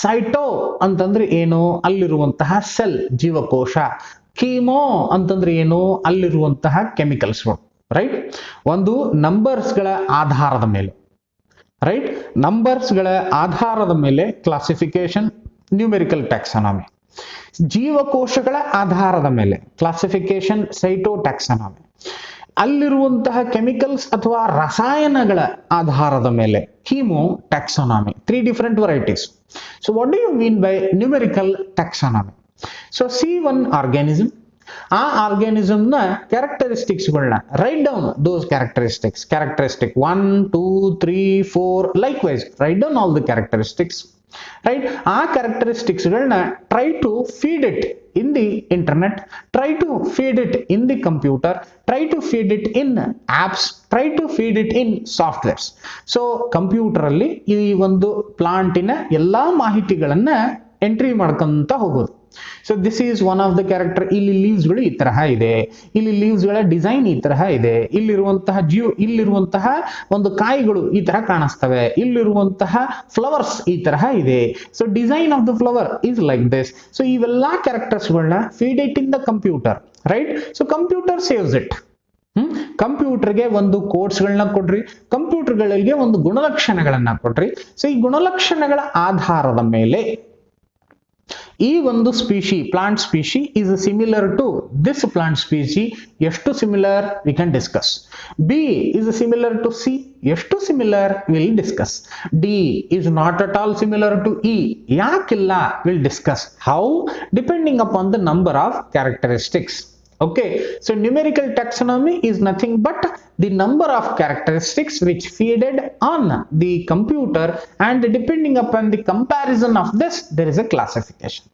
ಸೈಟೋ ಅಂತಂದ್ರೆ ಏನು? ಅಲ್ಲಿರುವಂತಹ ಸೆಲ್, ಜೀವಕೋಶ. ಕೀಮೋ ಅಂತಂದ್ರೆ ಏನು? ಅಲ್ಲಿರುವಂತಹ ಕೆಮಿಕಲ್ಸ್ಗಳು. ರೈಟ್? ಒಂದು ನಂಬರ್ಸ್ಗಳ ಆಧಾರದ ಮೇಲೆ, ರೈಟ್, ನಂಬರ್ಸ್ಗಳ ಆಧಾರದ ಮೇಲೆ ಕ್ಲಾಸಿಫಿಕೇಶನ್ ನ್ಯೂಮೆರಿಕಲ್ ಟ್ಯಾಕ್ಸಾನಮಿ. ಜೀವಕೋಶಗಳ ಆಧಾರದ ಮೇಲೆ ಕ್ಲಾಸಿಫಿಕೇಶನ್ ಸೈಟೋಟ್ಯಾಕ್ಸಾನಮಿ. ಅಲ್ಲಿರುವಂತಹ ಕೆಮಿಕಲ್ಸ್ ಅಥವಾ ರಸಾಯನಗಳ ಆಧಾರದ ಮೇಲೆ ಕೀಮೋಟ್ಯಾಕ್ಸಾನಮಿ. 3 different varieties. So what do you mean by numerical taxonomy? So see one organism, ಆ ಆರ್ಗ್ಯಾನಿಸಮ್ ನ ಕ್ಯಾರೆಕ್ಟರಿಸ್ಟಿಕ್ಸ್ ಗಳನ್ನ write down, those characteristics, characteristic 1, 2, 3, 4, like wise write down all the characteristics. Right? ಆ characteristics ಗಳನ್ನ try to feed it in the internet, try to feed it in the computer, try to feed it in apps, try to feed it in softwares. So computer ಅಲ್ಲಿ ಈ ಒಂದು ಪ್ಲಾಂಟಿನ ಎಲ್ಲಾ ಮಾಹಿತಿಗಳನ್ನ entry ಮಾಡ್ಕೊಂತ ಹೋಗೋದು. So this is one of the character. ಇಲ್ಲಿ leaves ಗಳು ಈ ತರಹ ಇದೆ, ಇಲ್ಲಿ ಲೀವ್ಸ್ ಗಳ ಡಿಸೈನ್ ಈ ತರಹ ಇದೆ, ಇಲ್ಲಿರುವಂತಹ ಒಂದು ಕಾಯಿಗಳು ಈ ತರ ಕಾಣಿಸ್ತವೆ, ಇಲ್ಲಿರುವಂತಹ ಫ್ಲವರ್ಸ್ ಈ ತರಹ ಇದೆ. So design of the flower is like this. So ಇವೆಲ್ಲಾ ಕ್ಯಾರೆಕ್ಟರ್ಸ್ ಗಳನ್ನ feed it in the computer, right? So computer saves it. ಕಂಪ್ಯೂಟರ್ಗೆ ಒಂದು ಕೋಡ್ಸ್ ಗಳನ್ನ ಕೊಡ್ರಿ, ಕಂಪ್ಯೂಟರ್ಗಳಿಗೆ ಒಂದು ಗುಣಲಕ್ಷಣಗಳನ್ನ ಕೊಡ್ರಿ. ಸೊ ಈ ಗುಣಲಕ್ಷಣಗಳ ಆಧಾರದ ಮೇಲೆ ಈ ಒಂದು plant species is similar to this plant species. ಎಷ್ಟು similar we can discuss. B is similar to C. ಎಷ್ಟು similar we'll discuss. D is not at all similar to E. ಯಾಕಿಲ್ಲ we'll discuss. How? Depending upon the number of characteristics. Okay, so numerical taxonomy is nothing but the number of characteristics which feeded on the computer, and depending upon the comparison of this there is a classification.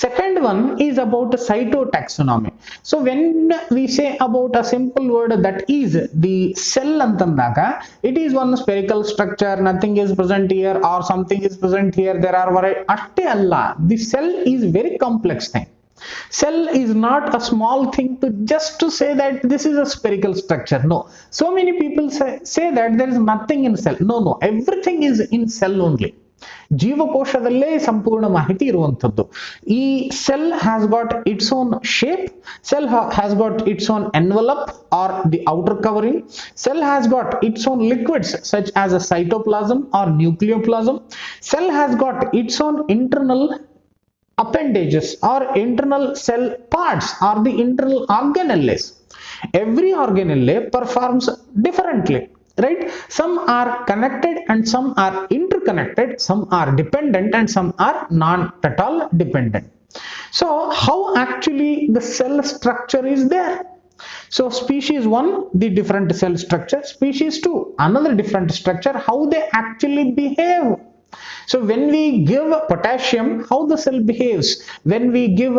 Second one is about cytotaxonomy. So when we say about a simple word that is the cell antandaga, it is one spherical structure, nothing is present here or something is present here, there are atte alla. The cell is very complex thing. Cell is not a small thing to just to say that this is a spherical structure. No, so many people say that there is nothing in cell. No, everything is in cell only. ಜೀವಕೋಶದಲ್ಲೇ ಸಂಪೂರ್ಣ ಮಾಹಿತಿ ಇರುವಂತದ್ದು. ಈ cell has got its own shape, cell has got its own envelope or the outer covering, cell has got its own liquids such as a cytoplasm or nucleoplasm, cell has got its own internal appendages or internal cell parts or the internal organelles. Every organelle performs differently, right? Some are connected and some are interconnected, some are dependent and some are not at all dependent. So how actually the cell structure is there? So species 1, the different cell structure, species 2, another different structure, how they actually behave. So when we give potassium, how the cell behaves. When we give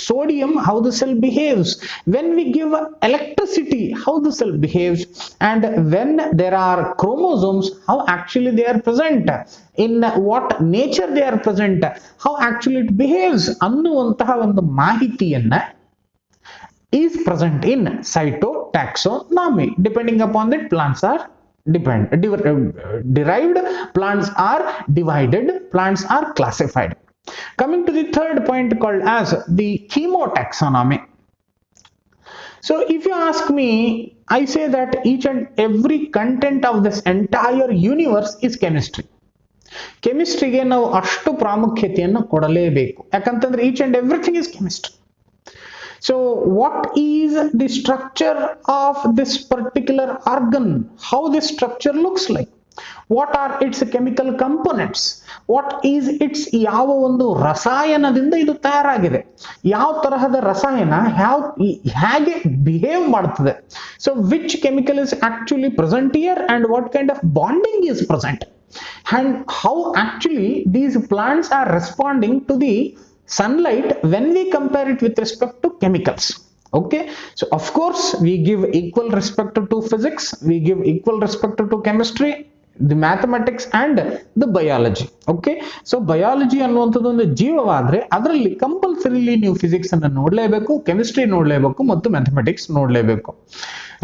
sodium, how the cell behaves. When we give electricity, how the cell behaves. And when there are chromosomes, how actually they are present, in what nature they are present, how actually it behaves ಅನ್ನುವಂತಹ ಒಂದು ಮಾಹಿತಿಯನ್ನ is present in cytotaxonomy. Depending upon that, plants are derived, plants are divided, plants are classified. Coming to the third point called as the chemotaxonomy. So if you ask me, I say that each and every content of this entire universe is chemistry. ಕೆಮಿಸ್ಟ್ರಿಗೆ ನಾವು ಅಷ್ಟು ಪ್ರಾಮುಖ್ಯತೆಯನ್ನು ಕೊಡಲೇಬೇಕು, ಯಾಕಂತಂದ್ರೆ each and everything is chemistry. So what is the structure of this particular organ? How this structure looks like? What are its chemical components? What is its ಯಾವ ಒಂದು ರಸಾಯನದಿಂದ ಇದು ತಯಾರಾಗಿದೆ, ಯಾವ ತರಹದ ರಸಾಯನ ಹೇಗೆ ಬಿಹೇವ್ ಮಾಡ್ತದೆ. So which chemical is actually present here and what kind of bonding is present, and how actually these plants are responding to the sunlight when we compare it with respect to chemicals. Okay, so of course we give equal respect to physics, we give equal respect to chemistry, the mathematics and the biology. Okay, so biology ಅನ್ನುವಂಥದ್ದು ಒಂದು ಜೀವವಾದ್ರೆ ಅದರಲ್ಲಿ compulsorily ನೀವು physics ಅನ್ನು ನೋಡಲೇಬೇಕು, chemistry ನೋಡಲೇಬೇಕು ಮತ್ತು mathematics ನೋಡಲೇಬೇಕು,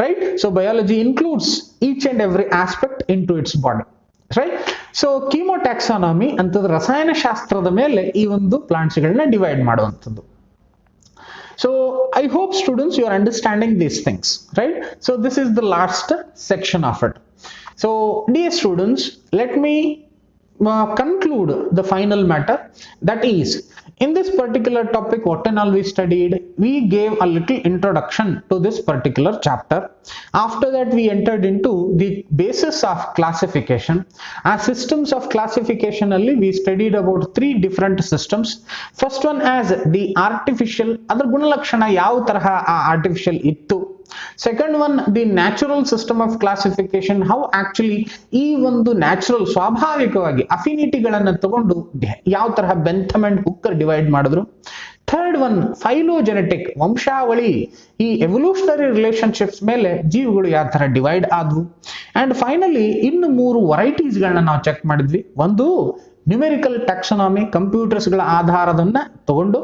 right? So biology includes each and every aspect into its body, right? So chemotaxonomy ಅಂತಂದ್ರೆ ರಸಾಯನ ಶಾಸ್ತ್ರದ ಮೇಲೆ ಈ ಒಂದು ಪ್ಲಾಂಟ್ಸ್ ಗಳನ್ನ ಡಿವೈಡ್ ಮಾಡುವಂಥದ್ದು. So I hope students you are understanding these things, right? So this is the last section of it. So dear students, let me conclude the final matter, that is, in this particular topic what and all we studied, we gave a little introduction to this particular chapter. After that we entered into the basis of classification. As systems of classification only we studied about 3 different systems. First one as the artificial, adar gunalakshana yav taraha artificial ittu. Second one, the natural system of classification, how actually ಈ ಒಂದು natural ಸ್ವಾಭಾವಿಕವಾಗಿ ಅಫಿನಿಟಿಗಳನ್ನು ತಗೊಂಡು ಯಾವ ತರಹ ಬೆಂಥಮ್ and ಹುಕ್ಕರ್ divide ಮಾಡಿದ್ರು. Third one, phylogenetic, ವಂಶಾವಳಿ, ಈ evolutionary relationships ಮೇಲೆ ಜೀವಿಗಳು ಯಾವ ತರ ಡಿವೈಡ್ ಆದ್ವು. ಅಂಡ್ ಫೈನಲಿ ಇನ್ನು 3 ವೆರೈಟೀಸ್ ಗಳನ್ನ ನಾವು ಚೆಕ್ ಮಾಡಿದ್ವಿ. ಒಂದು ನ್ಯೂಮೆರಿಕಲ್ ಟ್ಯಾಕ್ಸಾನಮಿ ಕಂಪ್ಯೂಟರ್ಸ್ಗಳ ಆಧಾರದನ್ನ ತಗೊಂಡು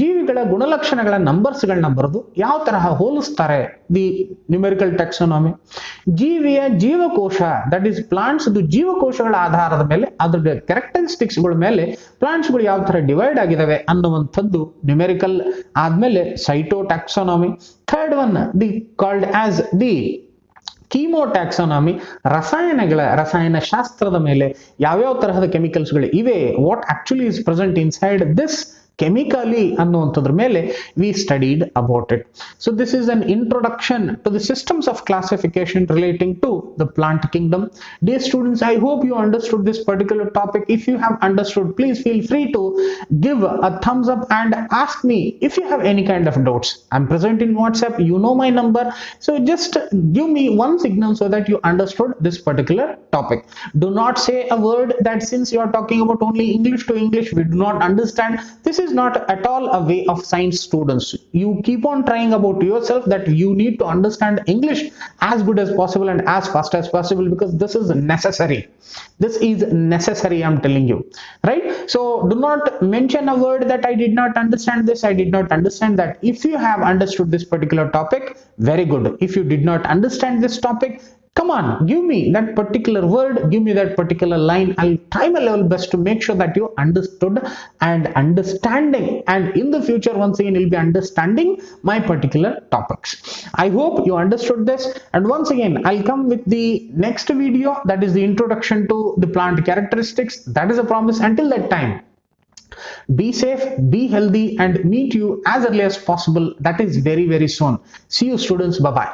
ಜೀವಿಗಳ ಗುಣಲಕ್ಷಣಗಳ ನಂಬರ್ಸ್ಗಳನ್ನ ಬರೆದು ಯಾವ ತರಹ ಹೋಲಿಸ್ತಾರೆ ದಿ ನ್ಯೂಮೆರಿಕಲ್ ಟ್ಯಾಕ್ಸಾನಮಿ. ಜೀವಿಯ ಜೀವಕೋಶ ದಟ್ ಈಸ್ ಪ್ಲಾಂಟ್ಸ್ ಜೀವಕೋಶಗಳ ಆಧಾರದ ಮೇಲೆ ಅದರ ಕ್ಯಾರೆಕ್ಟರಿಸ್ಟಿಕ್ಸ್ಗಳ ಮೇಲೆ ಪ್ಲಾಂಟ್ಸ್ಗಳು ಯಾವ ತರ ಡಿವೈಡ್ ಆಗಿದಾವೆ ಅನ್ನುವಂಥದ್ದು ನ್ಯೂಮೆರಿಕಲ್. ಆದ್ಮೇಲೆ cytotaxonomy. Third one the called as the chemotaxonomy, ರಸಾಯನ ಶಾಸ್ತ್ರದ ಮೇಲೆ ಯಾವ್ಯಾವ ತರಹದ ಕೆಮಿಕಲ್ಸ್ಗಳು ಇವೆ, what actually is present inside this chemically ಅನ್ನುವಂಥದ್ರ ಮೇಲೆ we studied about it. So this is an introduction to the systems of classification relating to the plant kingdom. Dear students, I hope you understood this particular topic. If you have understood, please feel free to give a thumbs up and ask me if you have any kind of doubts. I'm present in WhatsApp, you know my number, so just give me one signal so that you understood this particular topic. Do not say a word that since you are talking about only English to English we do not understand. This is not at all a way of science students. You keep on trying about yourself that you need to understand English as good as possible and as fast as possible, because this is necessary. This is necessary, I'm telling you, right? So do not mention a word that I did not understand this, I did not understand that. If you have understood this particular topic, very good. If you did not understand this topic, come on, give me that particular word, give me that particular line. I'll try my level best to make sure that you understood and understanding, and in the future once again you'll be understanding my particular topics. I hope you understood this, and once again I'll come with the next video, that is the introduction to the plant characteristics. That is a promise. Until that time, be safe, be healthy, and meet you as early as possible. That is very, very soon. See you students. Bye bye.